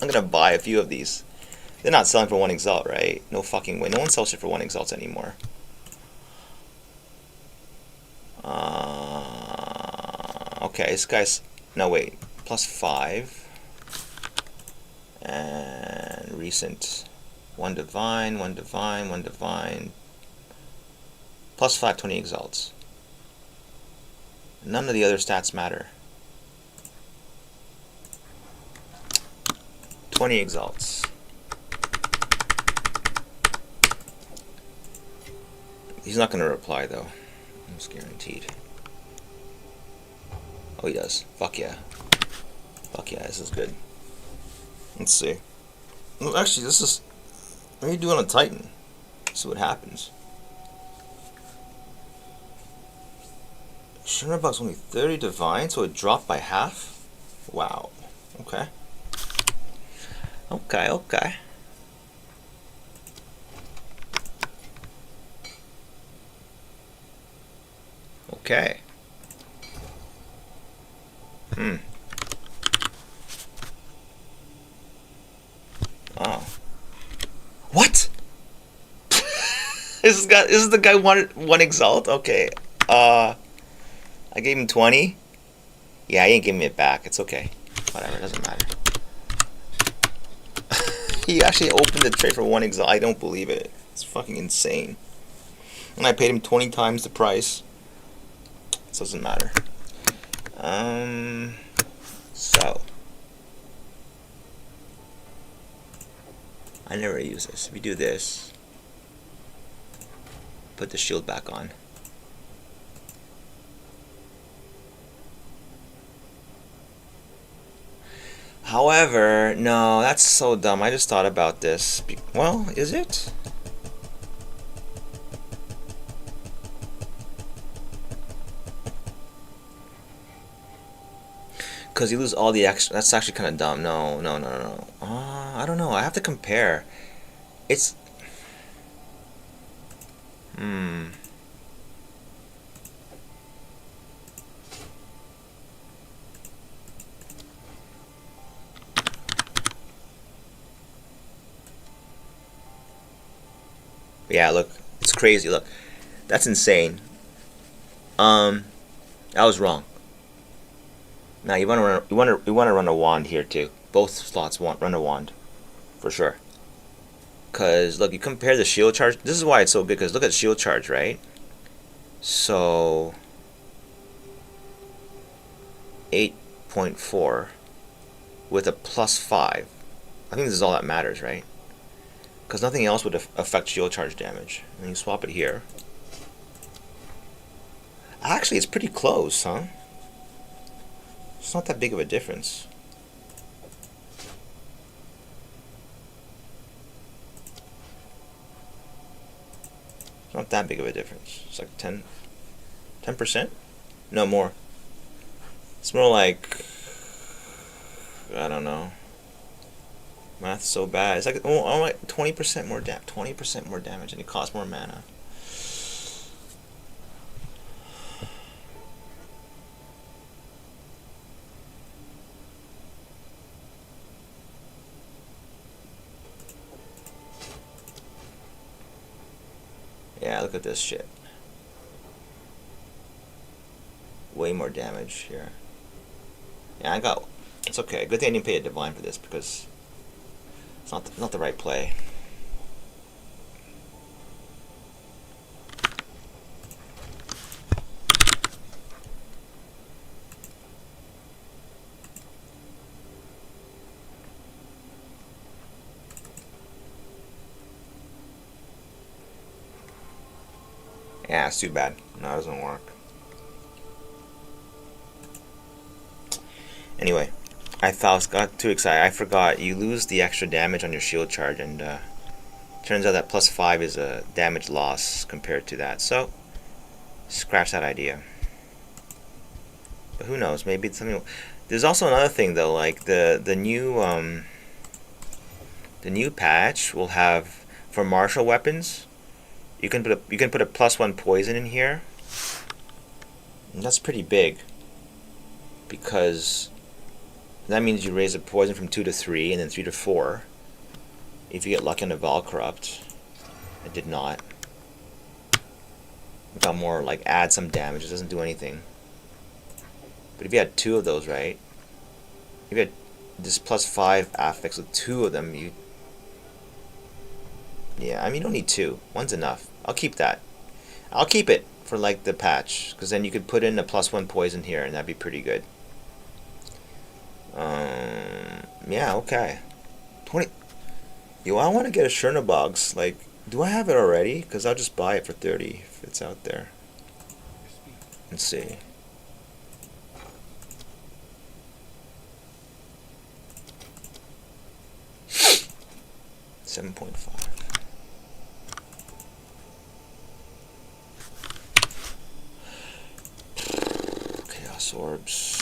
S1: I'm gonna buy a few of these. They're not selling for 1 exalt, right? No fucking way. No one sells shit for 1 exalt anymore. Okay, this guy's... No, wait. +5. And recent. 1 divine, 1 divine, 1 divine. +5, 20 exalts. None of the other stats matter. 20 exalts. He's not going to reply, though. Almost guaranteed. Oh, he does. Fuck yeah. Fuck yeah, this is good. Let's see. Well, actually, this is... What are you doing on a Titan? See what happens. Shimmerbuck's only 30 divine, so it dropped by half? Wow. Okay. Okay, okay. Okay. Oh. What? This is the guy wanted 1 exalt? Okay. I gave him 20. Yeah, he ain't giving me it back. It's okay. Whatever, it doesn't matter. He actually opened the trade for 1 exalt. I don't believe it. It's fucking insane. And I paid him 20 times the price. It doesn't matter. So. I never use this. If you do this, put the shield back on. However, no, that's so dumb. I just thought about this. Well, is it? Because you lose all the extra. That's actually kind of dumb. No. I don't know. I have to compare. It's... Yeah, look. It's crazy. Look. That's insane. I was wrong. Now you want to run a wand here too. Both slots run a wand, for sure. Cause look, you compare the shield charge. This is why it's so good. Cause look at shield charge, right? So 8.4 with a +5. I think this is all that matters, right? Cause nothing else would affect shield charge damage. And you swap it here. Actually, it's pretty close, huh? It's not that big of a difference. It's not that big of a difference. It's like 10%? No, more. It's more like, I don't know. Math's so bad. It's like, oh, like 20% more 20% more damage, and it costs more mana. Yeah, look at this shit. Way more damage here. Yeah, it's okay. Good thing I didn't pay a divine for this because it's not the right play. Yeah, it's too bad. No, it doesn't work. Anyway, I got too excited. I forgot you lose the extra damage on your shield charge, and turns out that +5 is a damage loss compared to that. So, scratch that idea. But who knows? Maybe it's something. There's also another thing though, like the new patch will have for martial weapons. You can put a +1 poison in here. And that's pretty big. Because That means you raise the poison from 2 to 3 and then 3 to 4. If you get lucky on the Val Corrupt. I did not. I got more like add some damage, it doesn't do anything. But if you had 2 of those, right? If you had this +5 affix with 2 of them, you... Yeah, I mean, you don't need 2. One's enough. I'll keep that. I'll keep it for like the patch, because then you could put in a +1 poison here, and that'd be pretty good. Yeah, okay. 20. Yo, I want to get a Chernobog's. Like, do I have it already? Because I'll just buy it for 30 if it's out there. Let's see. $7.5. Chaos Orbs.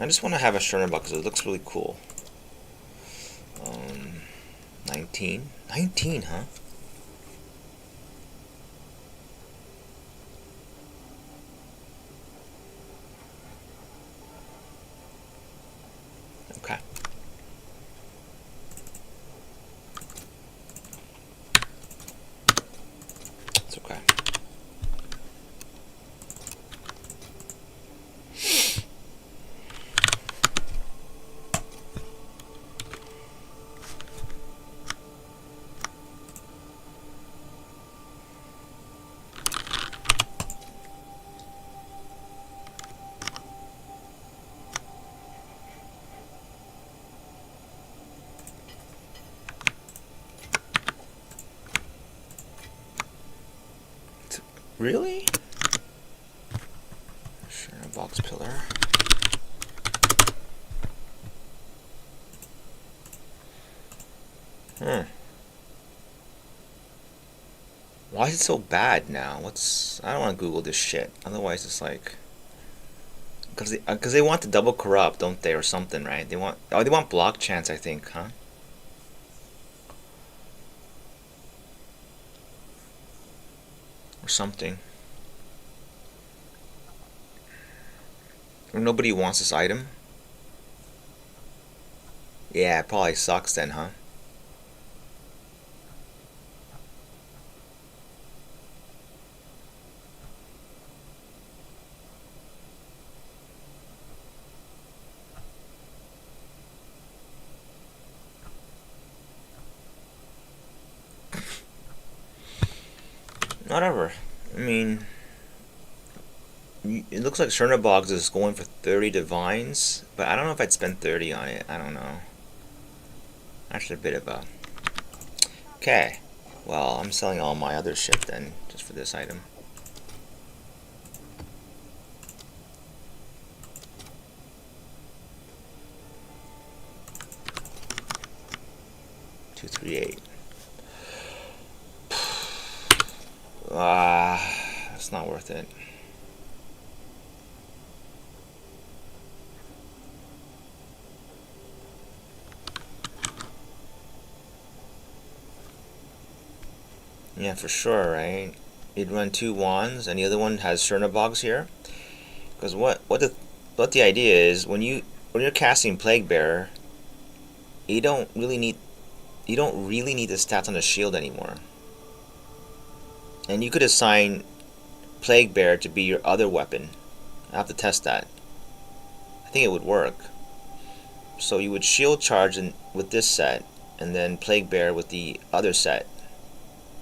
S1: I just want to have a Chernobog because it looks really cool. 19? 19, huh? Okay. It's okay. Really? Sure, a box pillar. Why is it so bad now? I don't want to Google this shit. Otherwise, it's like, because they want the double corrupt, don't they, or something, right? They want block chance, I think, huh? Or something. Or nobody wants this item. Yeah, it probably sucks then, huh? Whatever. I mean, it looks like Chernobog's is going for 30 divines, but I don't know if I'd spend 30 on it. I don't know. Actually, a bit of a... Okay. Well, I'm selling all my other shit then, just for this item. $238. It's not worth it. Yeah, for sure, right? You'd run 2 wands, and the other one has Chernobog's here. Because what the idea is, when you're casting Plaguebearer, you don't really need the stats on the shield anymore. And you could assign Plaguebearer to be your other weapon. I have to test that. I think it would work. So you would shield charge with this set, and then Plaguebearer with the other set,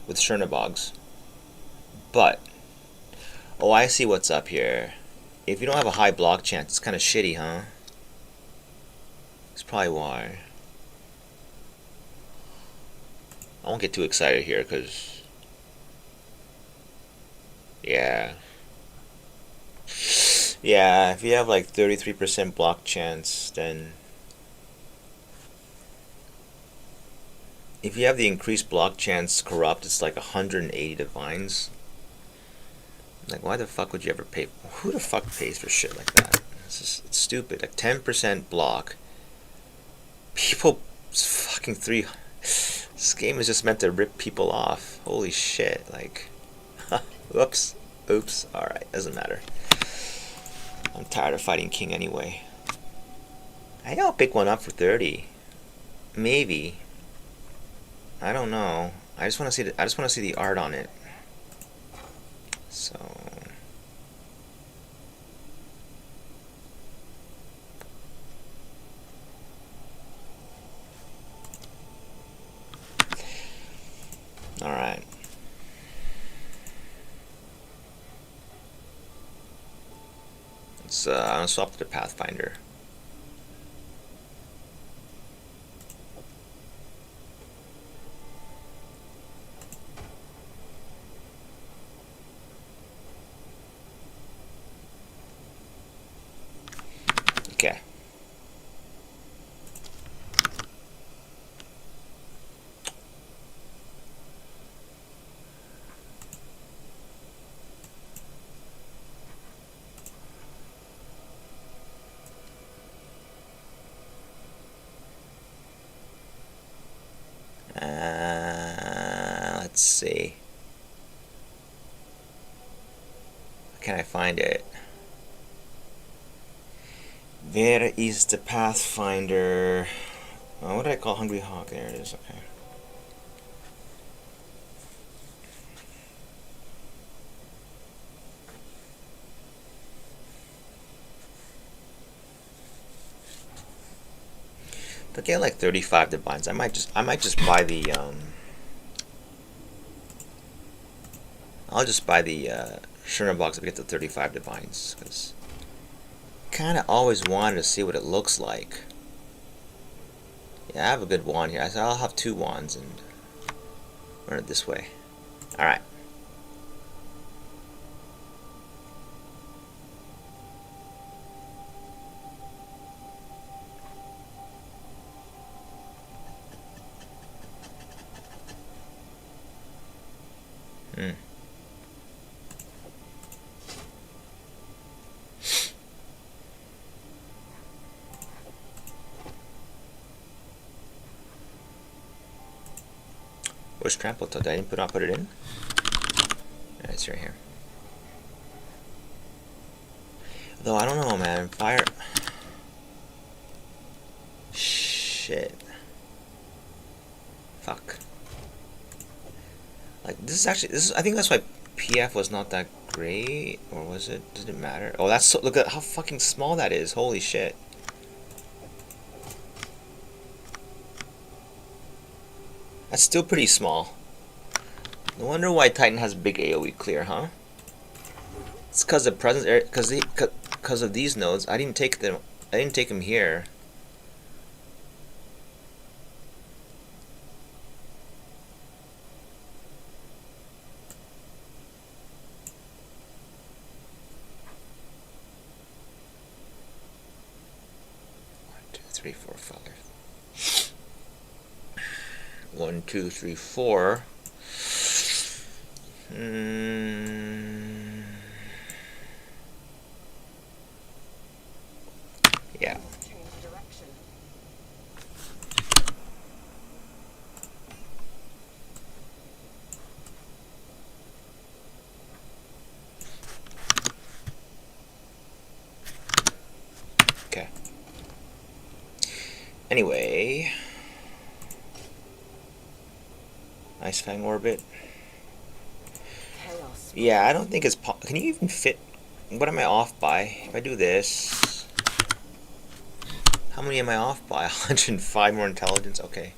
S1: with Chernobog's. But, oh, I see what's up here. If you don't have a high block chance, it's kind of shitty, huh? That's probably why. I won't get too excited here, because... Yeah. Yeah, if you have like 33% block chance, then... If you have the increased block chance corrupt, it's like 180 divines. Like, why the fuck would you ever pay? Who the fuck pays for shit like that? It's stupid. Like 10% block. People It's fucking 3. This game is just meant to rip people off. Holy shit, like... Whoops. Oops. Alright, doesn't matter. I'm tired of fighting King anyway. I think I'll pick one up for 30. Maybe. I don't know. I just want to see the art on it. So... Alright. Let's I'm gonna swap to the Pathfinder. Okay. Let's see. Can I find it? Where is the Pathfinder? Oh, what did I call Hungry Hawk? There it is. Okay. To get like 35 divines, I might just buy the I'll just buy the Sherman box if I get the 35 divines, because kind of always wanted to see what it looks like. Yeah, I have a good wand here. I said I'll have 2 wands and run it this way. All right. Where's Trample Toad? I didn't put it in? Yeah, it's right here. Though I don't know, man. Fire. Shit. Fuck. Like this is I think that's why PF was not that great, or was it? Does it matter? Oh, that's so, look at how fucking small that is. Holy shit. That's still pretty small. No wonder why Titan has big AoE clear, huh? It's because the presence area, because of these nodes. I didn't take them. I didn't take them here. One, two, three, four, five. 1, 2, 3, 4. Yeah. Okay. Anyway. Ice Fang Orbit. Yeah, I don't think it's can you even fit? What am I off by? If I do this, how many am I off by? 105 more intelligence. Okay,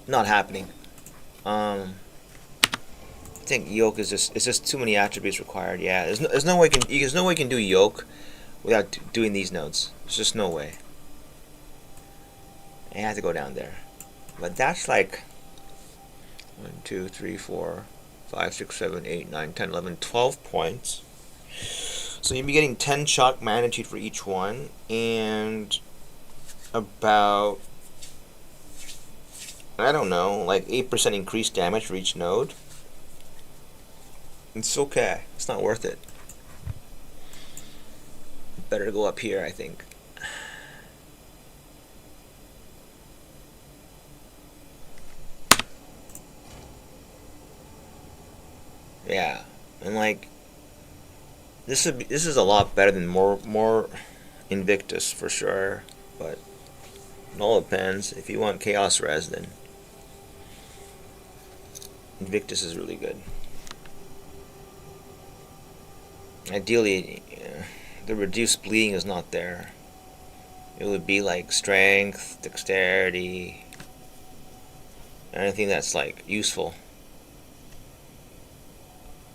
S1: not happening. I think yoke is just, it's just too many attributes required. Yeah, there's no way you can do yoke without doing these nodes. There's just no way. I have to go down there, but that's like 1, 2, 3, 4, 5, 6, 7, 8, 9, 10, 11, 12 points. So you'll be getting 10 shock magnitude for each one, and about, I don't know, like 8% increased damage for each node. It's okay. It's not worth it. Better go up here, I think. Yeah, and like this is a lot better than more Invictus for sure, but it all depends. If you want Chaos Res, then Invictus is really good. Ideally, the reduced bleeding is not there. It would be like strength, dexterity, anything that's like useful.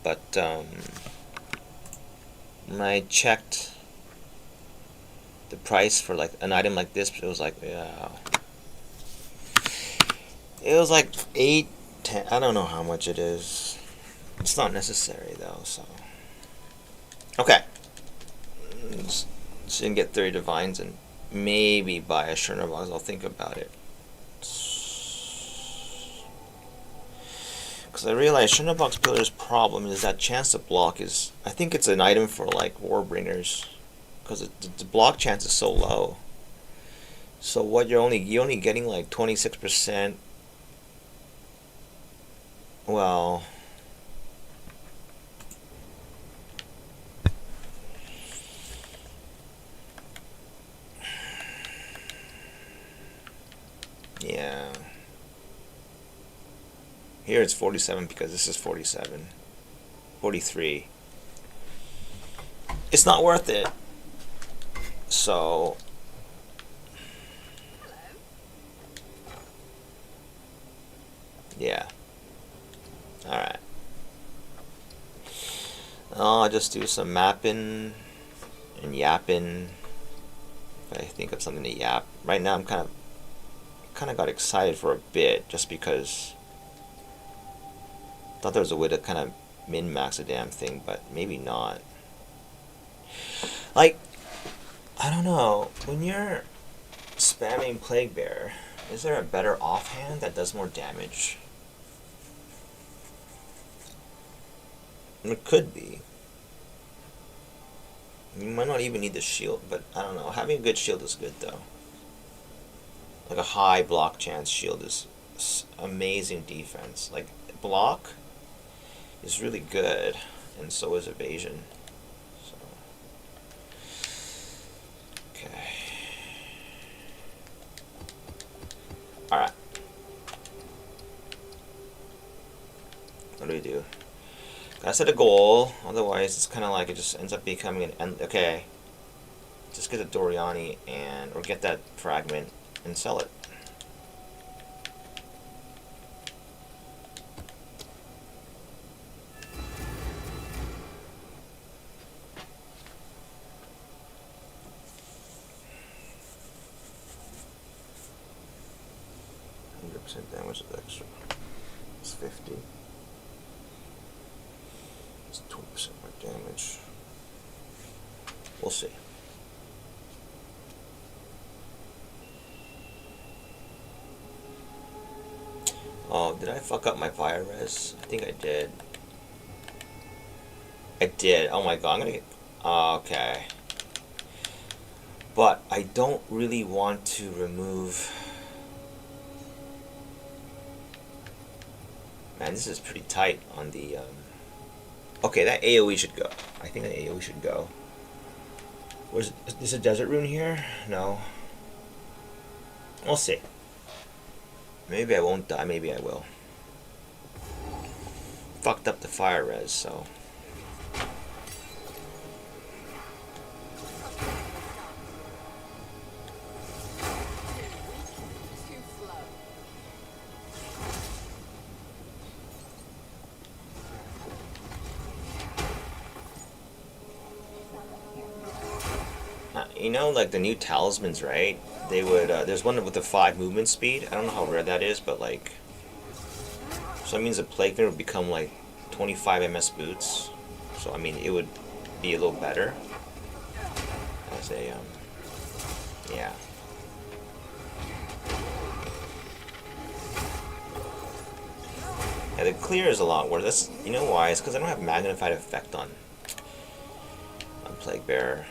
S1: But when I checked the price for like an item like this, it was like, yeah, it was like 8, 10. I don't know how much it is. It's not necessary though, so okay. Just didn't get 30 divines and maybe buy a Shurna box. I'll think about it. Because I realize Shurna box Pillar's problem is that chance to block is. I think it's an item for like Warbringers, because the block chance is so low. So what you're only getting like 26%. Well, yeah. Here it's 47 because this is 47. 43. It's not worth it. So yeah. Alright. I'll just do some mapping and yapping. If I think of something to yap. Right now I'm kind of got excited for a bit just because I thought there was a way to kind of min-max a damn thing, but maybe not. Like, I don't know. When you're spamming Plaguebearer, is there a better offhand that does more damage? It could be. You might not even need the shield, but I don't know. Having a good shield is good though. Like a high block chance shield is amazing defense. Like block is really good, and so is evasion. So okay. All right. What do we do? Gotta set a goal, otherwise it's kind of like it just ends up becoming an end. Okay, just get the Doriani and or get that fragment and sell it. Damage is extra. It's 50. It's 20% more damage. We'll see. Oh, did I fuck up my fire res? I think I did. I did. Oh my god, I'm gonna get. Okay. But I don't really want to remove. Man, this is pretty tight on the. Okay, that AoE should go. I think that AoE should go. Is this a desert rune here? No. We'll see. Maybe I won't die, maybe I will. Fucked up the fire res, so. You know, like the new talismans, right? They would, there's one with the 5 movement speed. I don't know how rare that is, but like, so that means the Plaguebearer would become like 25 MS boots. So I mean, it would be a little better as a, yeah. Yeah, the clear is a lot worse. That's, you know why? It's because I don't have magnified effect on Plaguebearer.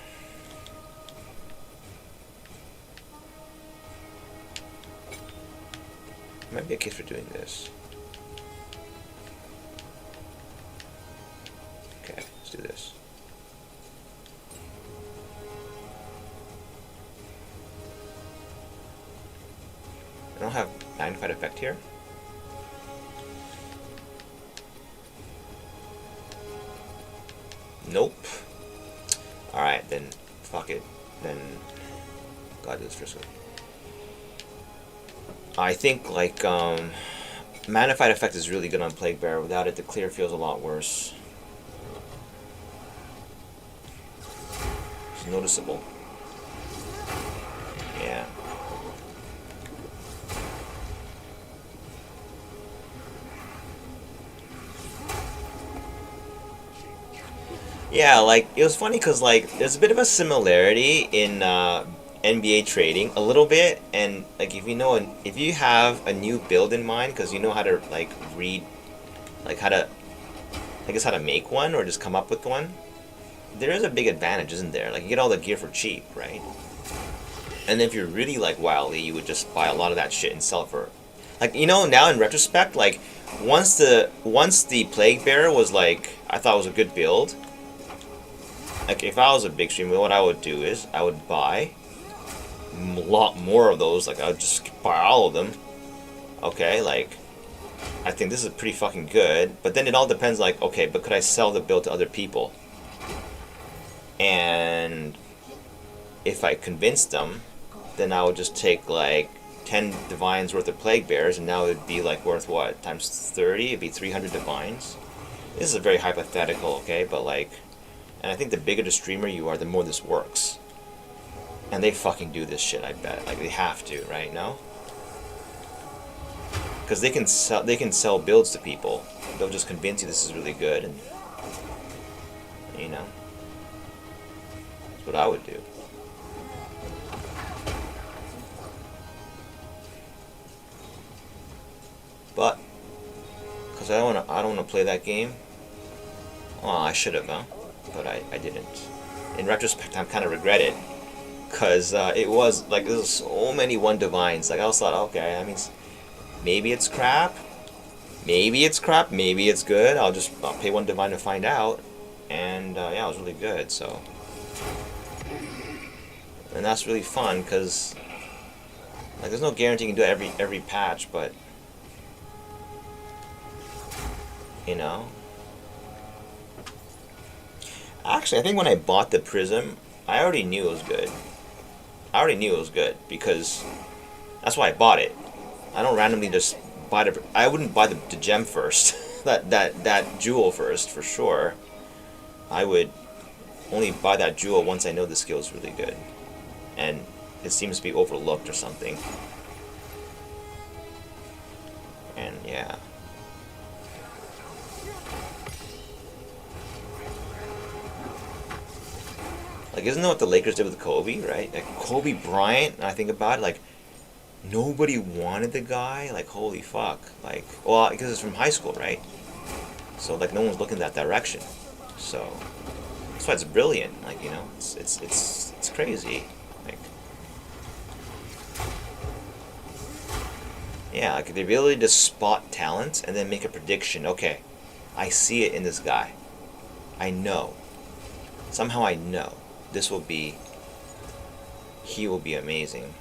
S1: Might be a case for doing this. Let's do this. I don't have magnified effect here. Nope. Alright, then fuck it. Then gotta do this first. I think like magnified effect is really good on Plaguebearer. Without it, the clear feels a lot worse. It's noticeable. Yeah. Yeah, like, it was funny because, like, there's a bit of a similarity in NBA trading, a little bit, and, like, if you have a new build in mind, because you know how to, like, read, like, how to make one, or just come up with one, there is a big advantage, isn't there? Like, you get all the gear for cheap, right? And if you're really, like, wily, you would just buy a lot of that shit and sell it for, like, now in retrospect, like, once the Plaguebearer was, like, I thought it was a good build. Like, if I was a big streamer, what I would do is I would buy a lot more of those. Like, I would just buy all of them. Okay, like, I think this is pretty fucking good. But then it all depends, like, okay, but could I sell the build to other people? And if I convinced them, then I would just take, like, 10 divines worth of Plaguebearers, and now it would be, like, worth what? Times 30? It'd be 300 divines. This is a very hypothetical, okay? But, like... And I think the bigger the streamer you are, the more this works. And they fucking do this shit, I bet. Like, they have to, right? No? Because they can sell builds to people. They'll just convince you this is really good, and that's what I would do. But because I don't want to play that game. Well, I should have, huh? But I didn't. In retrospect, I kind of regret it, because it was, like, there's so many 1 divines. Like, I was thought, okay, I mean, maybe it's crap, maybe it's crap, maybe it's good. I'll pay 1 divine to find out, and yeah, it was really good. So, and that's really fun, because, like, there's no guarantee you can do it every patch, but Actually, I think when I bought the Prism, I already knew it was good. Because that's why I bought it. I don't randomly just buy the... I wouldn't buy the gem first. that jewel first, for sure. I would only buy that jewel once I know the skill is really good. And it seems to be overlooked or something. And yeah. Like, isn't that what the Lakers did with Kobe, right? Like, Kobe Bryant, I think about it, like, nobody wanted the guy. Like, holy fuck. Like, well, because it's from high school, right? So, like, no one's looking that direction. So, that's why it's brilliant. Like, it's crazy. Like, yeah, like, the ability to spot talent and then make a prediction. Okay, I see it in this guy. I know. Somehow I know. He will be amazing.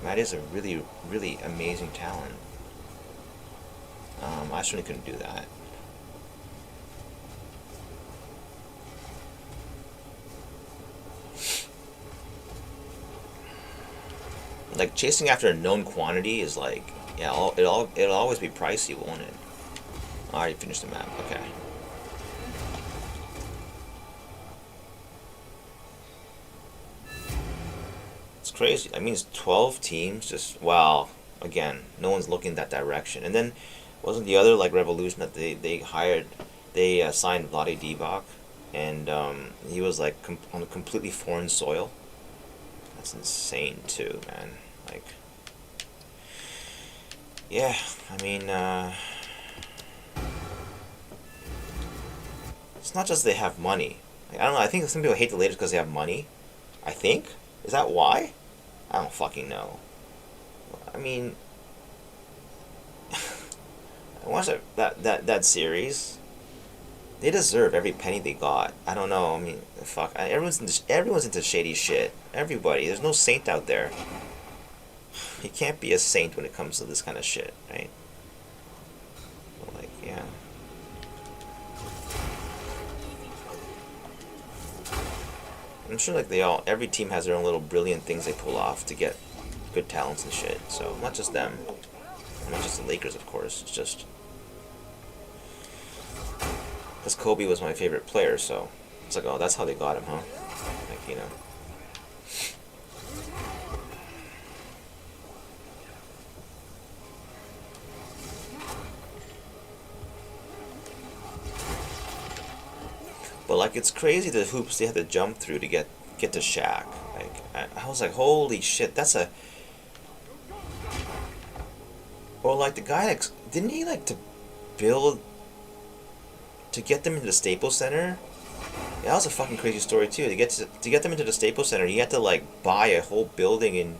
S1: That is a really, really amazing talent. I certainly couldn't do that. Like, chasing after a known quantity is like, yeah, it'll always be pricey, won't it? I already finished the map. Okay. Crazy. I mean, it's 12 teams. Just wow. Again, no one's looking that direction. And then wasn't the other, like, revolution that they hired? They signed Vlade Divac, and he was like on a completely foreign soil. That's insane too, man. Like, yeah. I mean, it's not just they have money. Like, I don't know. I think some people hate the Lakers because they have money. I think. Is that why? I don't fucking know. I mean, I watched that series. They deserve every penny they got. I don't know. I mean, fuck. Everyone's into shady shit. Everybody. There's no saint out there. You can't be a saint when it comes to this kind of shit, right? But like, yeah. I'm sure like every team has their own little brilliant things they pull off to get good talents and shit. So not just them, not just the Lakers, of course. It's just because Kobe was my favorite player, so it's like, oh, that's how they got him, huh? Like, you know. But like, it's crazy the hoops they had to jump through to get to Shaq. Like, I was like, holy shit, that's a. Or like the guy, like, didn't he like to build to get them into the Staples Center? Yeah, that was a fucking crazy story too. To get them into the Staples Center, he had to like buy a whole building in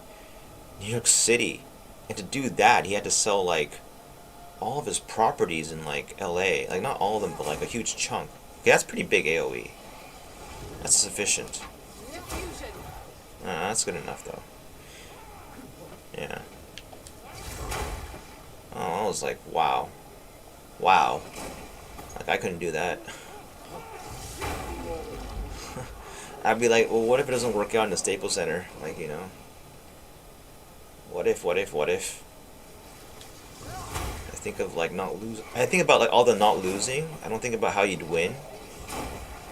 S1: New York City, and to do that, he had to sell like all of his properties in like L.A. Like not all of them, but like a huge chunk. Okay, that's pretty big AOE. That's sufficient. That's good enough though. Yeah. Oh, I was like, wow. Wow. Like, I couldn't do that. I'd be like, well, what if it doesn't work out in the Staples Center? Like, you know. What if? I think of, like, not losing. I think about, like, all the not losing. I don't think about how you'd win.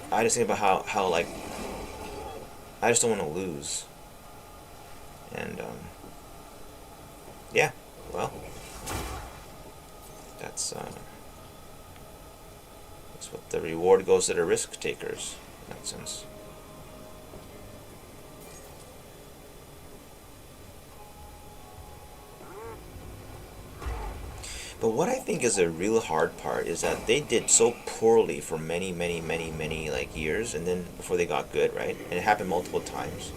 S1: I just think about how like, I just don't want to lose. And, yeah. Well. That's what the reward goes to the risk takers, in that sense. But what I think is a real hard part is that they did so poorly for many, many, many, many like years, and then before they got good, right? And it happened multiple times.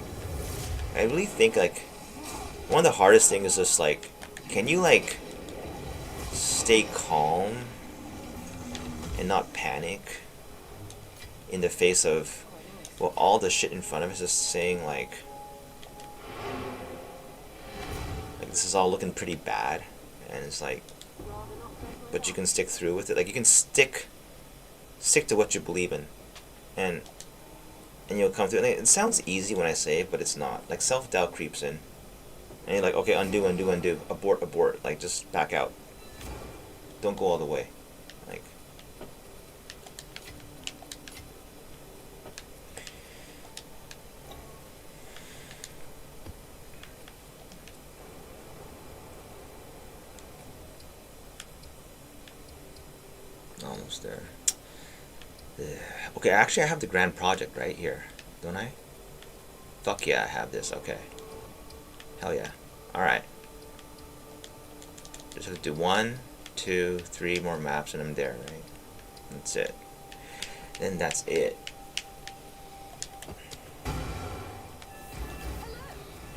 S1: I really think like one of the hardest things is just like, can you like stay calm and not panic in the face of, well, all the shit in front of us is saying like this is all looking pretty bad, and it's like, but you can stick through with it. Like, you can stick to what you believe in, and you'll come through. And it sounds easy when I say it, but it's not. Like, self-doubt creeps in, and you're like, okay, undo, abort, like, just back out. Don't go all the way. Like, almost there. Okay, actually I have the grand project right here, don't I? Fuck yeah, I have this. Okay. Hell yeah. Alright. Just have to do 1, 2, 3 more maps and I'm there, right? That's it. Then that's it.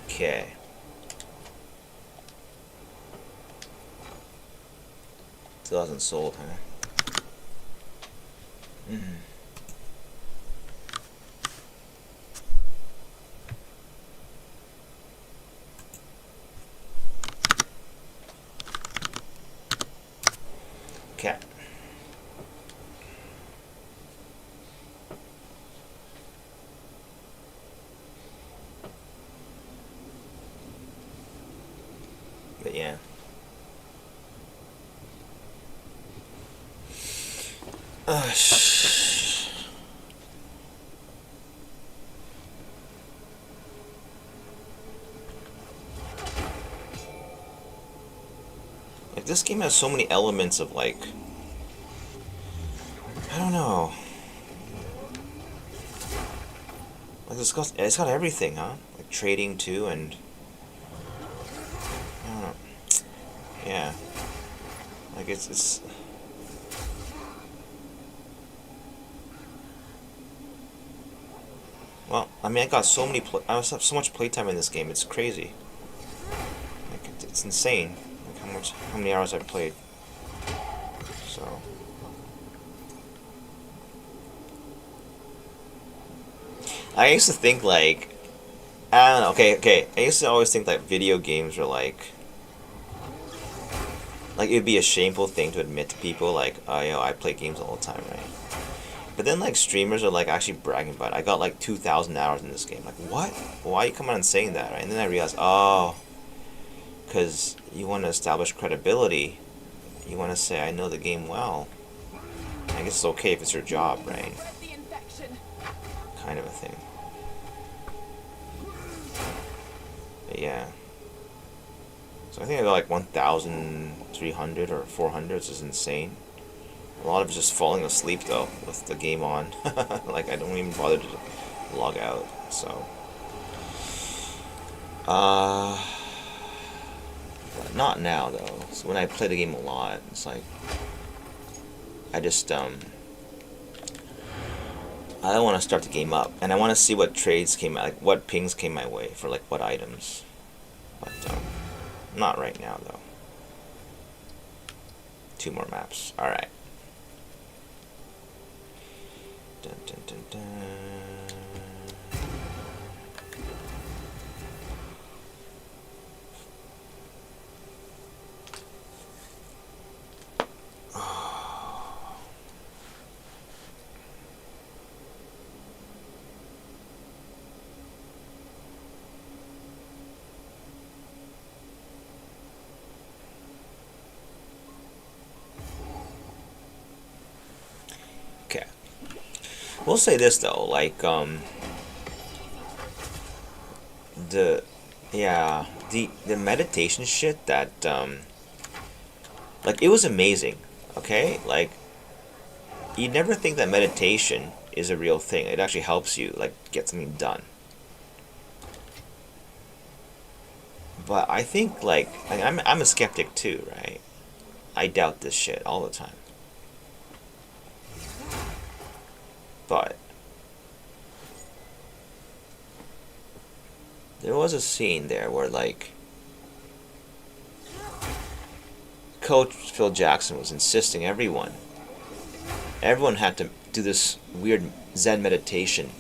S1: Okay. Still hasn't sold, huh? Okay. But yeah. Like, this game has so many elements of like, I don't know. Like, it's got everything, huh? Like trading too, and I don't know. Yeah. Like, it's well, I mean, I got so many I have so much playtime in this game. It's crazy. Like, it's insane. Like, how many hours I've played. So I used to think like, I don't know. Okay. I used to always think that video games were like it'd be a shameful thing to admit to people like, oh, I play games all the time, right? But then like streamers are like actually bragging about it. I got like 2,000 hours in this game. Like what? Why are you coming on and saying that, right? And then I realized, oh, because you want to establish credibility. You want to say I know the game well. I guess it's okay if it's your job, right? Kind of a thing. But yeah. So I think I got like 1,300 or 400, which is insane. A lot of it's just falling asleep though, with the game on. Like I don't even bother to log out. So, not now though. So when I play the game a lot, it's like I just I don't want to start the game up, and I want to see what trades came out, like what pings came my way for like what items. But not right now though. 2 more maps. All right. Dun, dun, dun, dun. Okay. We'll say this though, like the yeah, the meditation shit that like it was amazing, okay? Like you never think that meditation is a real thing. It actually helps you like get something done. But I think like I'm a skeptic too, right? I doubt this shit all the time. But there was a scene there where like Coach Phil Jackson was insisting everyone had to do this weird Zen meditation,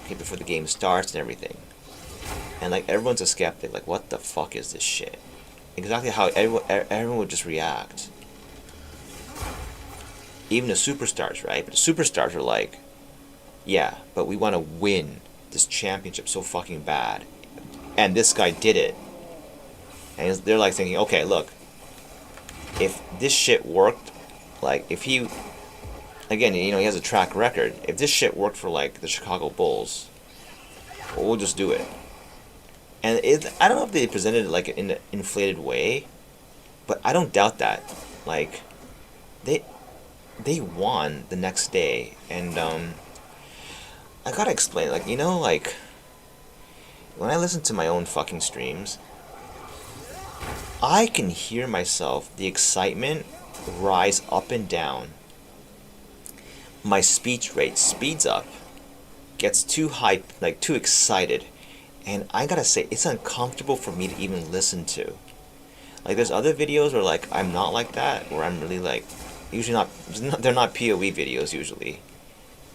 S1: okay, before the game starts and everything. And like everyone's a skeptic, like what the fuck is this shit? Exactly how everyone would just react. Even the superstars, right? But the superstars are like, yeah, but we want to win this championship so fucking bad. And this guy did it. And they're like thinking, okay, look, if this shit worked, like if he, again, he has a track record. If this shit worked for like the Chicago Bulls, well, we'll just do it. And I don't know if they presented it like in an inflated way, but I don't doubt that. Like, they won the next day, and I gotta explain, like, like when I listen to my own fucking streams, I can hear myself, the excitement rise up and down. My speech rate speeds up, gets too hype, like too excited, and I gotta say, it's uncomfortable for me to even listen to. Like, there's other videos where, like, I'm not like that, where I'm really, like, usually they're not POE videos, usually.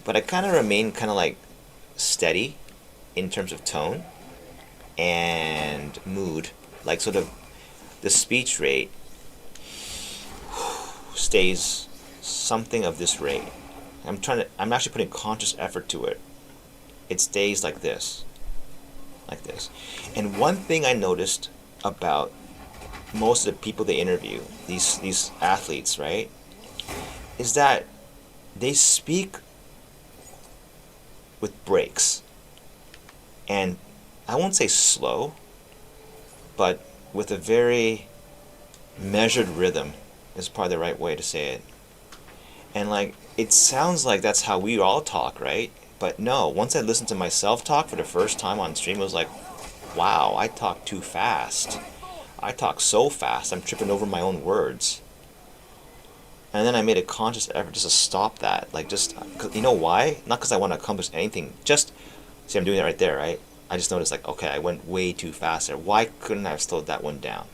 S1: But I kind of remain kind of, like, steady in terms of tone and mood. Like, sort of, the speech rate stays something of this rate. I'm actually putting conscious effort to it. It stays like this. Like this. And one thing I noticed about most of the people they interview, these athletes, right, is that they speak with breaks. And I won't say slow, but with a very measured rhythm is probably the right way to say it. And like, it sounds like that's how we all talk, right? But no, once I listened to myself talk for the first time on stream, it was like, wow, I talk too fast. I talk so fast, I'm tripping over my own words. And then I made a conscious effort just to stop that. Like, just, you know why? Not because I want to accomplish anything. Just, see, I'm doing it right there, right? I just noticed, like, okay, I went way too fast there. Why couldn't I have slowed that one down?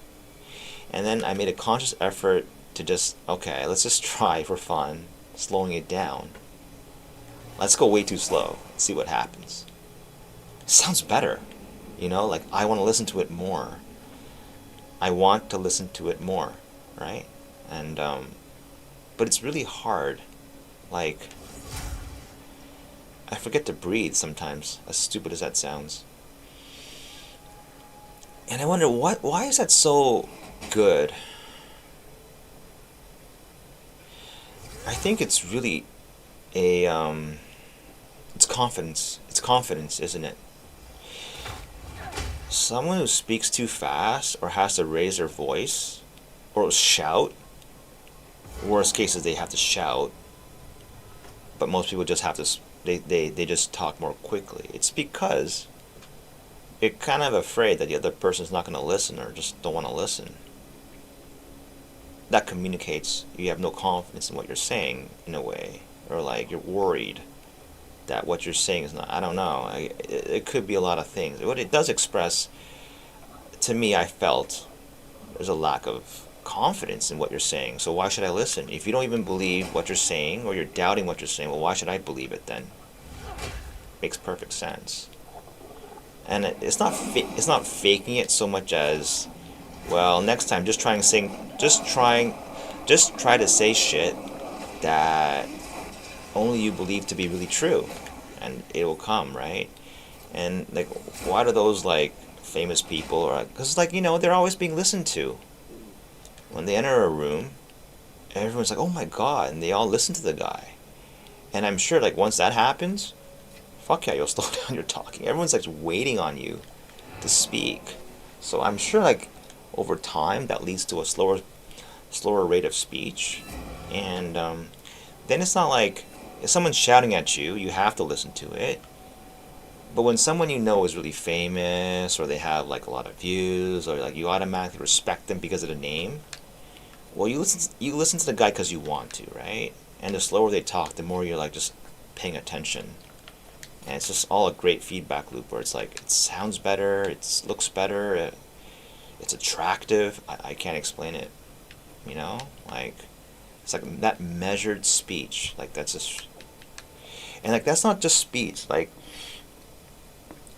S1: And then I made a conscious effort to just, okay, let's just try for fun, slowing it down. Let's go way too slow. See what happens. Sounds better. Like I want to listen to it more. I want to listen to it more, right? And but it's really hard. Like I forget to breathe sometimes, as stupid as that sounds. And I wonder why is that so good? I think it's really a it's confidence. It's confidence, isn't it? Someone who speaks too fast or has to raise their voice or shout, worst cases they have to shout, but most people just have to they just talk more quickly. It's because you're kind of afraid that the other person's not going to listen or just don't want to listen. That communicates you have no confidence in what you're saying in a way, or like you're worried that what you're saying is not. I don't know. It could be a lot of things. What it does express, to me, I felt there's a lack of confidence in what you're saying. So why should I listen? If you don't even believe what you're saying, or you're doubting what you're saying, well, why should I believe it then? Makes perfect sense. And it's not faking it so much as, well, next time just try to say shit that only you believe to be really true, and it will come, right? And like, why do those like famous people, or because like they're always being listened to. When they enter a room, everyone's like, oh my god, and they all listen to the guy. And I'm sure like once that happens, fuck yeah, you'll slow down your talking. Everyone's like waiting on you to speak. So I'm sure like over time that leads to a slower rate of speech, and then it's not like if someone's shouting at you, you have to listen to it. But when someone is really famous, or they have like a lot of views, or like you automatically respect them because of the name, well, you listen to the guy because you want to, right? And the slower they talk, the more you're like just paying attention. And it's just all a great feedback loop where it's like it sounds better, it looks better, it's attractive. I can't explain it, like it's like that measured speech, like that's just, and like that's not just speech. Like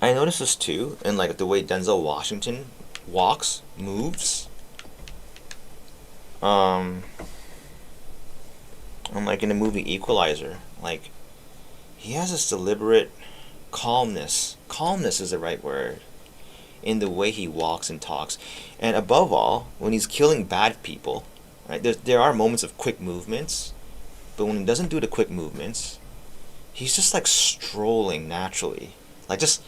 S1: I noticed this too, in like the way Denzel Washington walks, moves. And like in the movie Equalizer, like he has this deliberate calmness. Calmness is the right word in the way he walks and talks, and above all, when he's killing bad people, right? There are moments of quick movements, but when he doesn't do the quick movements, he's just like strolling naturally, like just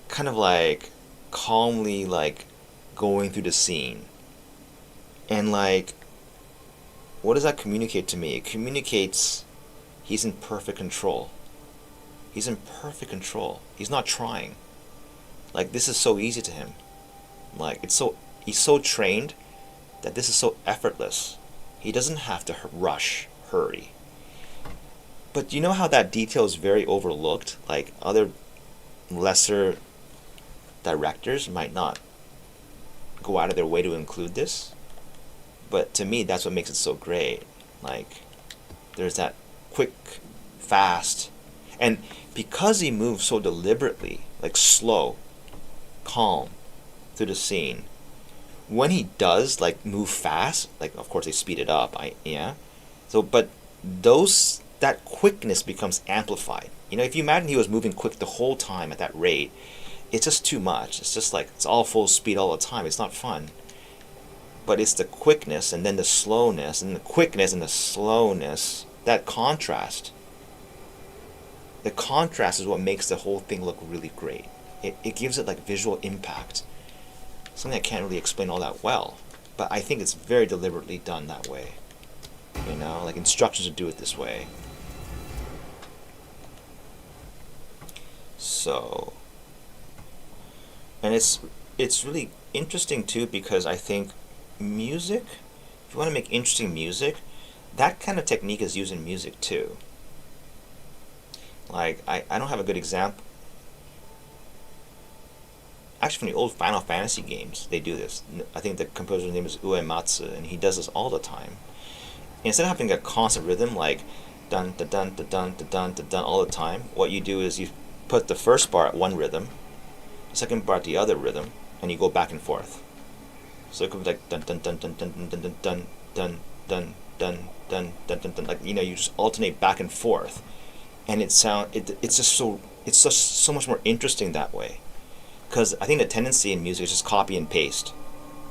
S1: kind of like calmly like going through the scene. And like, what does that communicate to me? It communicates he's in perfect control. He's in perfect control. He's not trying. Like this is so easy to him. Like he's so trained that this is so effortless. He doesn't have to rush, hurry. But you know how that detail is very overlooked? Like other lesser directors might not go out of their way to include this. But to me, that's what makes it so great. Like, there's that quick, fast, and because he moves so deliberately, like slow, calm, through the scene, when he does like move fast, like of course they speed it up. Yeah. So, but that quickness becomes amplified. If you imagine he was moving quick the whole time at that rate, it's just too much. It's just like it's all full speed all the time. It's not fun. But it's the quickness and then the slowness, and the quickness and the slowness, that contrast. The contrast is what makes the whole thing look really great. It gives it like visual impact. Something I can't really explain all that well, but I think it's very deliberately done that way. Like instructions to do it this way. So, and it's really interesting too, because I think music, if you want to make interesting music, that kind of technique is used in music too. Like I don't have a good example. Actually, from the old Final Fantasy games, they do this. I think the composer's name is Uematsu, and he does this all the time. Instead of having a constant rhythm, like dun dun dun dun dun dun dun dun all the time. What you do is you put the first bar at one rhythm, the second bar at the other rhythm, and you go back and forth. So it could be like dun dun dun dun dun dun dun dun dun dun dun dun dun dun dun. Like, you know, you just alternate back and forth, and it's just so much more interesting that way. Because I think the tendency in music is just copy and paste.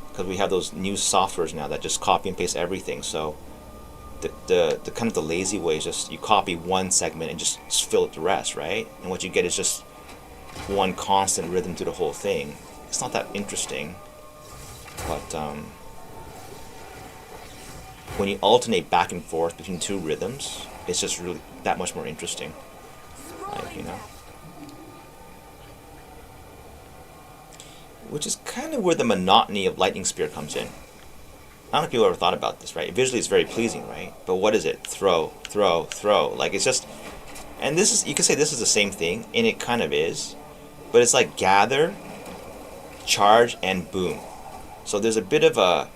S1: Because we have those new softwares now that just copy and paste everything. So the kind of the lazy way is just you copy one segment and just fill it the rest, right? And what you get is just one constant rhythm to the whole thing. It's not that interesting, but when you alternate back and forth between two rhythms, it's just really that much more interesting. Like, you know. Which is kind of where the monotony of Lightning Spear comes in. I don't know if people ever thought about this, right? Visually, it's very pleasing, right? But what is it? Throw, throw, throw. Like, it's just... And this is... You could say this is the same thing, and it kind of is. But it's like gather, charge, and boom. So there's a bit of a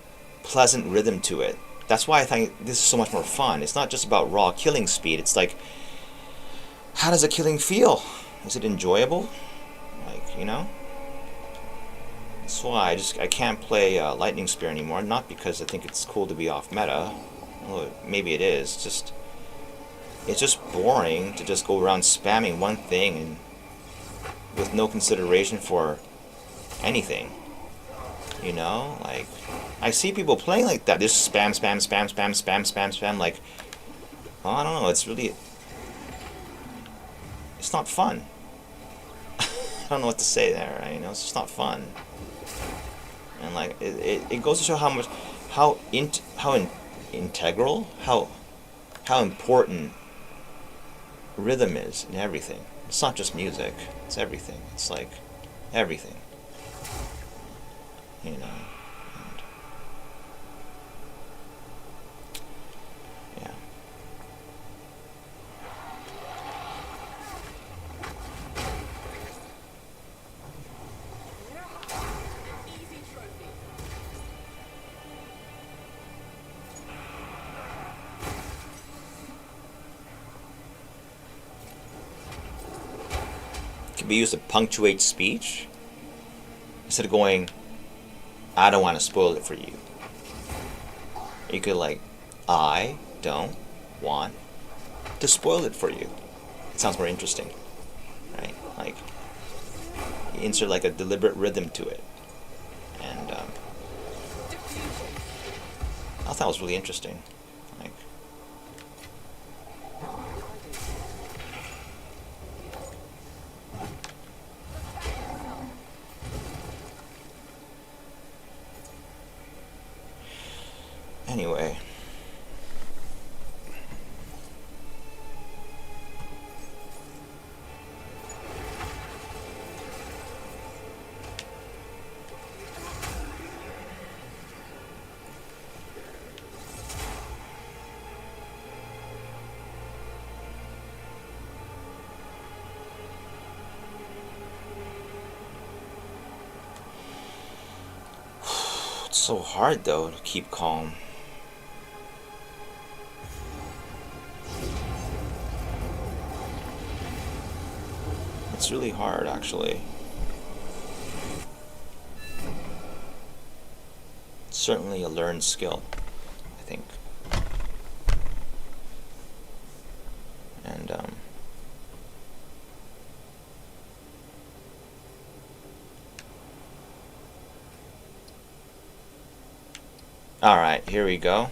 S1: pleasant rhythm to it. That's why I think this is so much more fun. It's not just about raw killing speed. It's like, how does a killing feel? Is it enjoyable? Like, you know? That's why I can't play Lightning Spear anymore. Not because I think it's cool to be off meta. Well, maybe it is. It's just boring to just go around spamming one thing and with no consideration for anything. You know, like I see people playing like that. Just spam, spam, spam, spam, spam, spam, spam. Like, well, I don't know. It's not fun. I don't know what to say there. Right? You know, it's just not fun. And like it goes to show how integral, how important rhythm is in everything. It's not just music; it's everything. It's like everything, you know. And yeah. Can be used to punctuate speech instead of going, I don't want to spoil it for you. You could like, I don't want to spoil it for you. It sounds more interesting, right? Like, you insert like a deliberate rhythm to it. And I thought it was really interesting. Like, anyway. It's so hard though to keep calm. It's really hard, actually. It's certainly a learned skill, I think. And alright, here we go.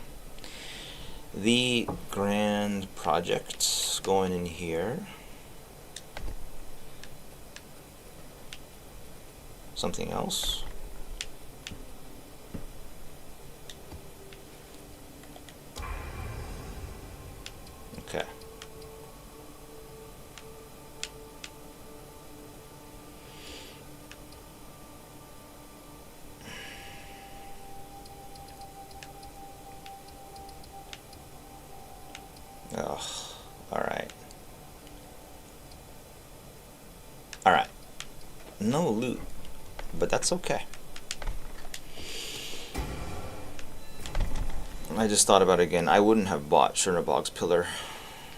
S1: The grand project's going in here. Something else. Okay. Ugh. Alright. Alright. No loot. But that's okay. I just thought about it again. I wouldn't have bought Chernobog's Pillar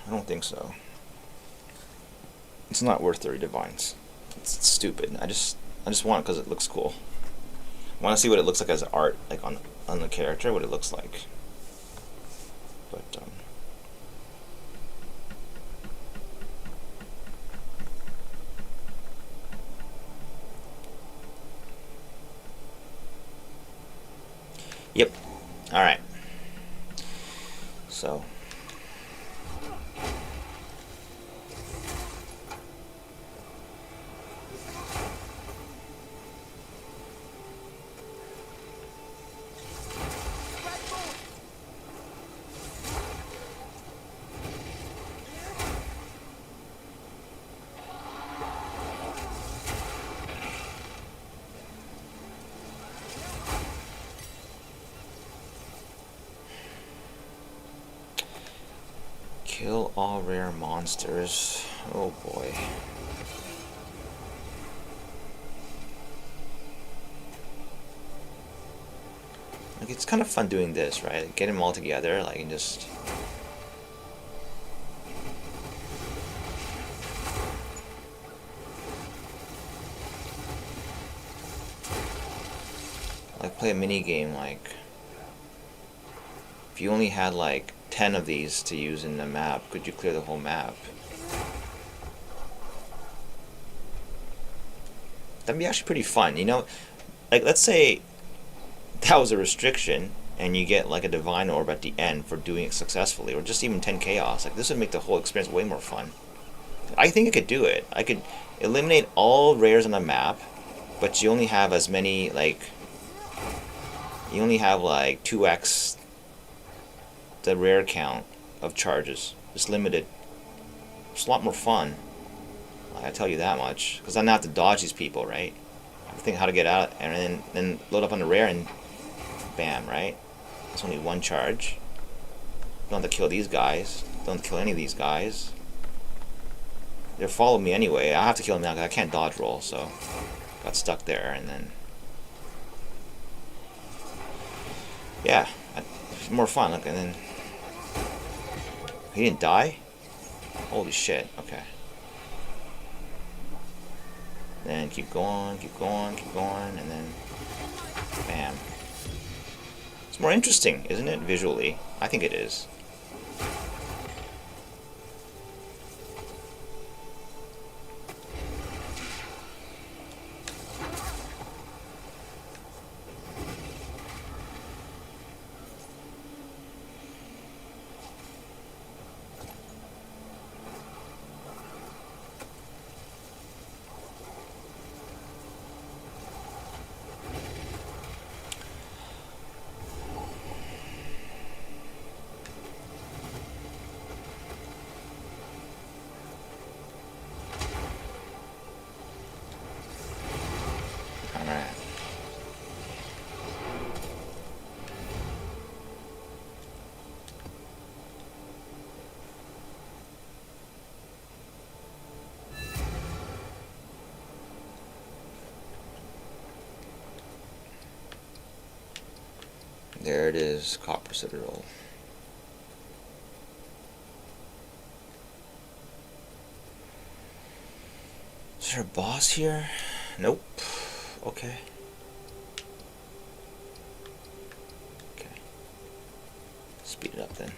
S1: I don't think so. It's not worth 30 divines. It's stupid. I just want it because it looks cool. I want to see what it looks like as art, like on the character, what it looks like. But yep. All right. So. Kill all rare monsters. Oh boy. Like, it's kind of fun doing this, right? Get them all together, like, and just... like, play a mini game, like... If you only had, like, 10 of these to use in the map, could you clear the whole map? That'd be actually pretty fun, you know? Like, let's say that was a restriction, and you get, like, a divine orb at the end for doing it successfully, or just even 10 chaos. Like, this would make the whole experience way more fun. I think I could do it. I could eliminate all rares on the map, but you only have as many, like... You only have, like, 2x the rare count of charges. Just limited. It's a lot more fun. I tell you that much. Because I don't have to dodge these people, right? I think how to get out, and then load up on the rare, and bam, right? It's only one charge. Don't have to kill these guys. Don't have to kill any of these guys. They're following me anyway. I have to kill them now because I can't dodge roll, so got stuck there, and then yeah, it's more fun. Look, and then he didn't die. Holy shit! Okay. Then keep going, keep going, keep going, and then bam. It's more interesting, isn't it? Visually, I think it is. There it is, Copper Citadel. Is there a boss here? Nope. Okay. Okay. Speed it up then.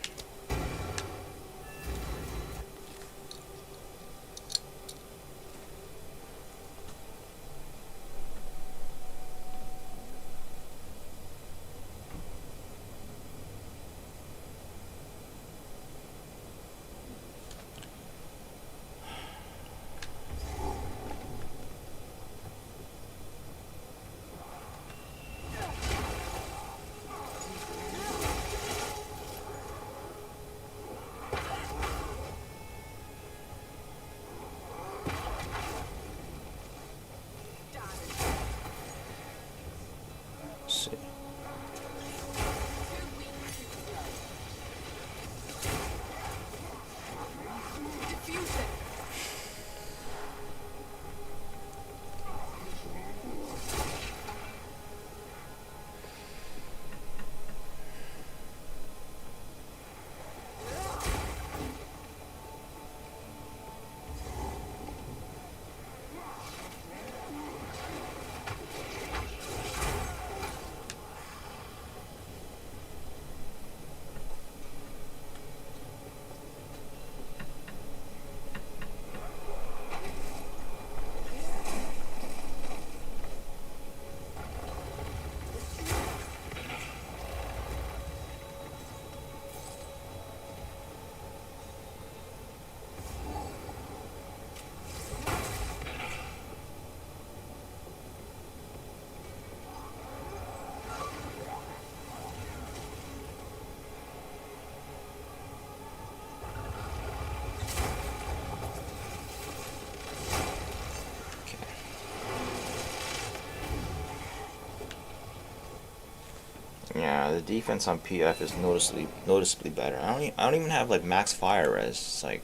S1: defense on PF is noticeably better. I don't even have like max fire res. It's like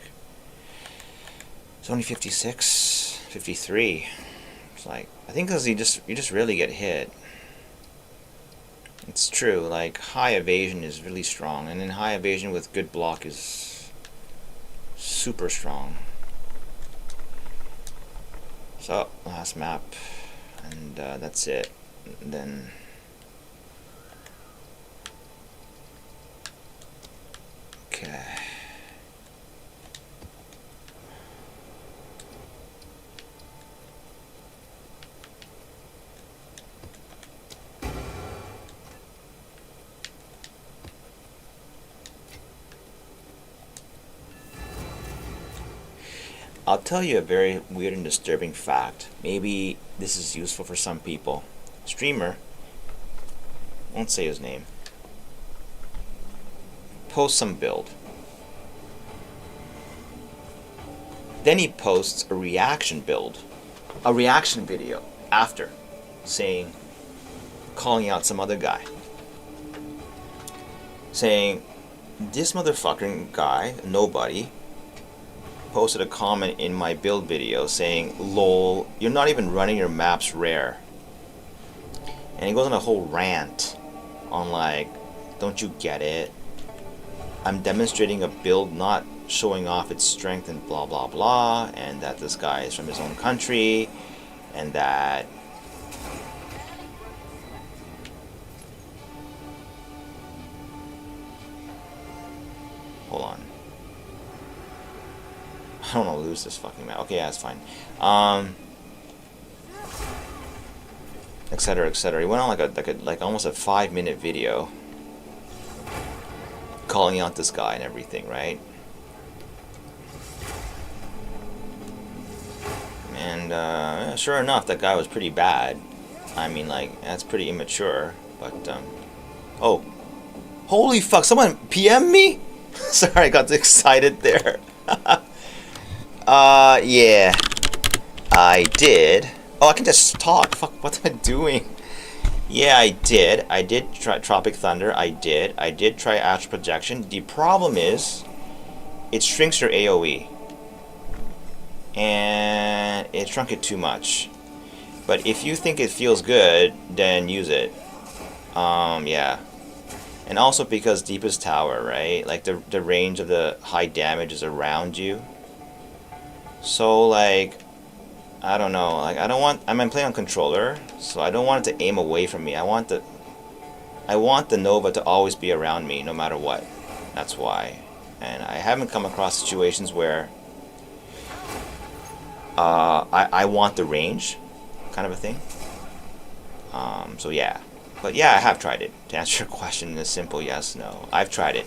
S1: it's only 56, 53. It's like I think because you just really get hit. It's true. Like high evasion is really strong, and then high evasion with good block is super strong. So last map, and that's it. And then. Okay. I'll tell you a very weird and disturbing fact. Maybe this is useful for some people. Streamer, won't say his name, posts some build. Then he posts a reaction build, a reaction video after, saying, calling out some other guy. Saying, this motherfucking guy, nobody, posted a comment in my build video saying, lol, you're not even running your maps rare. And he goes on a whole rant on like, don't you get it? I'm demonstrating a build, not showing off its strength and blah blah blah, and that this guy is from his own country, and that hold on. I don't want to lose this fucking map. Okay, yeah, that's fine. Etc. etc. He went on like almost a 5-minute video calling out this guy and everything, right? And sure enough, that guy was pretty bad. I mean, like, that's pretty immature. But oh, holy fuck! Someone PM me. Sorry, I got excited there. Yeah, I did. Oh, I can just talk. Fuck, what am I doing? Yeah, I did. I did try Tropic Thunder. I did try Astral Projection. The problem is, it shrinks your AoE. And it shrunk it too much. But if you think it feels good, then use it. Yeah. And also because Deepest Tower, right? Like, the range of the high damage is around you. So, like, I don't know. Like, I don't want... I'm playing on controller, so I don't want it to aim away from me. I want the Nova to always be around me, no matter what. That's why. And I haven't come across situations where I want the range, kind of a thing. So yeah. But yeah, I have tried it. To answer your question in a simple yes, no. I've tried it.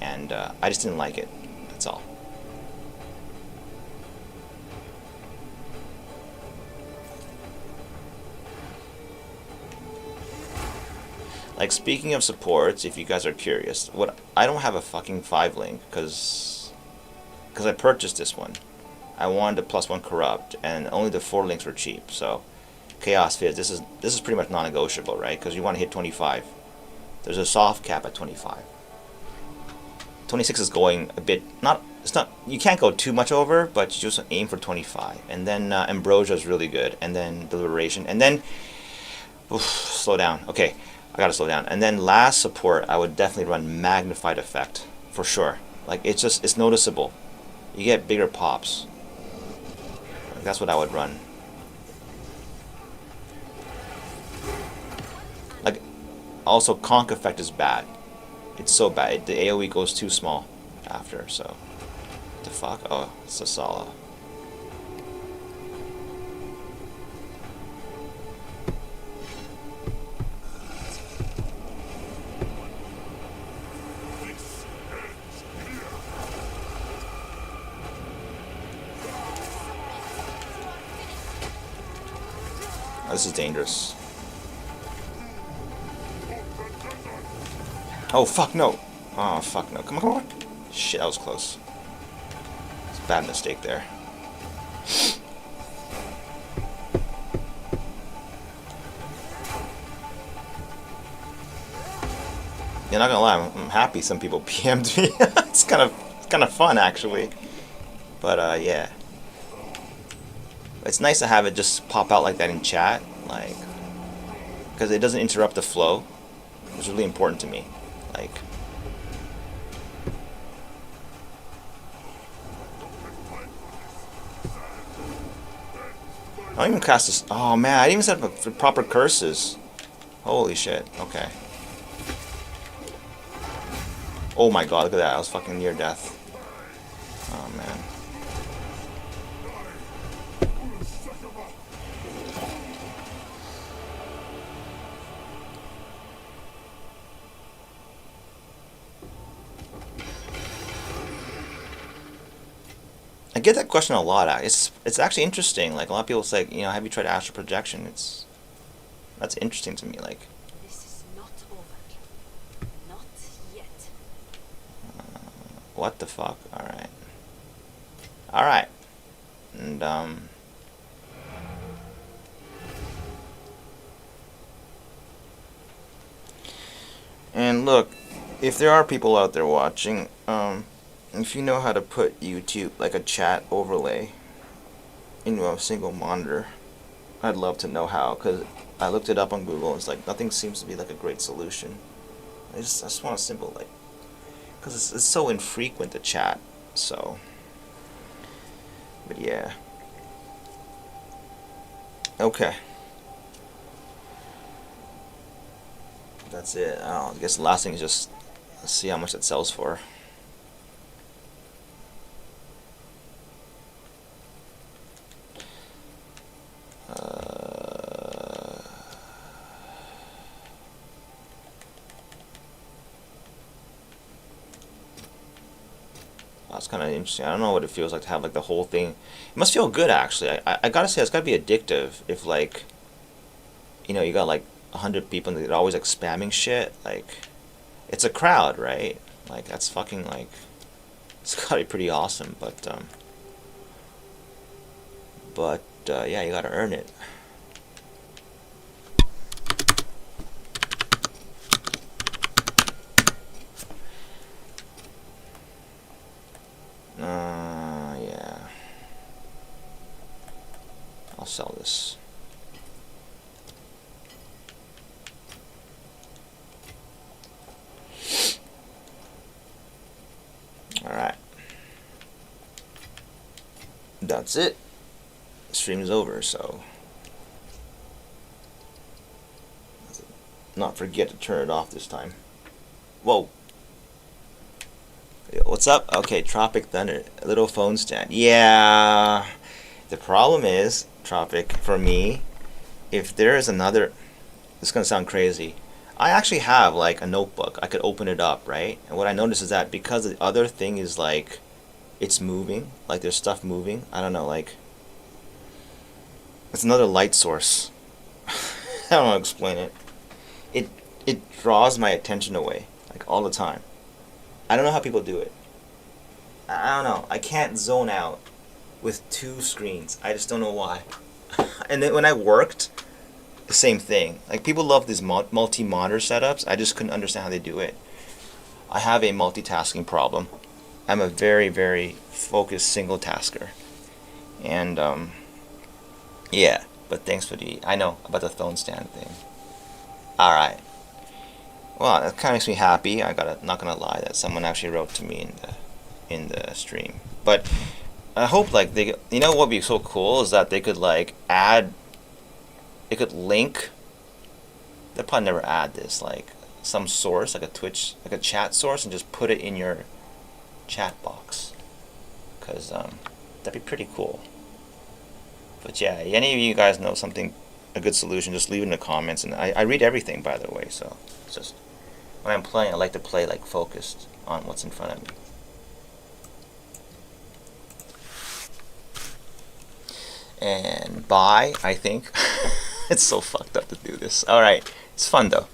S1: And I just didn't like it. That's all. Like, speaking of supports, if you guys are curious, I don't have a fucking 5 link because I purchased this one. I wanted a +1 corrupt, and only the 4 links were cheap. So, Chaos Fizz, this is pretty much non-negotiable, right? Because you want to hit 25. There's a soft cap at 25. 26 is going a bit you can't go too much over, but you just aim for 25. And then Ambrosia is really good, and then Deliberation, and then slow down. Okay. I gotta slow down. And then last support, I would definitely run Magnified Effect, for sure. Like, it's noticeable. You get bigger pops. Like, that's what I would run. Like, also, Conk Effect is bad. It's so bad. The AoE goes too small after, so. What the fuck? Oh, it's a Sala. This is dangerous. Oh, fuck no. Oh, fuck no. Come on, come on. Shit, that was close. It's a bad mistake there. You're not gonna lie, I'm happy some people PM'd me. It's kind of fun actually. But yeah, it's nice to have it just pop out like that in chat, like, because it doesn't interrupt the flow. It's really important to me. Like, I don't even cast this. Oh man, I didn't even set up the proper curses. Holy shit. Okay. Oh my god, look at that. I was fucking near death. Oh man. I get that question a lot. It's actually interesting. Like, a lot of people say, you know, have you tried astral projection? That's interesting to me. Like,
S2: this is not over. Not yet.
S1: What the fuck? All right. All right. And and look, if there are people out there watching, if you know how to put YouTube, like a chat overlay, into a single monitor, I'd love to know how, because I looked it up on Google, and it's like, nothing seems to be like a great solution. I just want a simple, like, because it's so infrequent to chat, so, but yeah. Okay. That's it. I guess the last thing is just, let's see how much it sells for. That's kind of interesting. I don't know what it feels like to have like the whole thing. It must feel good actually. I gotta say, it's gotta be addictive if, like, you know, you got like 100 people and they're always like spamming shit. Like, it's a crowd, right? Like, that's fucking, like, it's gotta be pretty awesome. But yeah, you gotta earn it. Yeah. I'll sell this. Alright. That's it. Stream's over, so not forget to turn it off this time. Whoa. What's up? Okay, Tropic Thunder. A little phone stand. Yeah. The problem is, Tropic, for me, if there is another... This is going to sound crazy. I actually have, like, a notebook. I could open it up, right? And what I noticed is that because the other thing is, like, it's moving. Like, there's stuff moving. I don't know, like... It's another light source. I don't know how to explain it. It draws my attention away, like, all the time. I don't know how people do it. I don't know. I can't zone out with two screens. I just don't know why. And then when I worked, the same thing. Like, people love these multi-monitor setups. I just couldn't understand how they do it. I have a multitasking problem. I'm a very, very focused single tasker. And, yeah. But thanks for I know about the phone stand thing. Alright. Well, that kind of makes me happy. Not gonna lie, that someone actually wrote to me in the stream. But I hope, like, you know what would be so cool is that they could, like, they could link. They'll probably never add this, like, some source, like a Twitch, like a chat source, and just put it in your chat box. Cause that'd be pretty cool. But yeah, any of you guys know a good solution, just leave it in the comments. And I read everything, by the way, so it's just, when I'm playing, I like to play, like, focused on what's in front of me. And bye, I think. It's so fucked up to do this. Alright, it's fun though.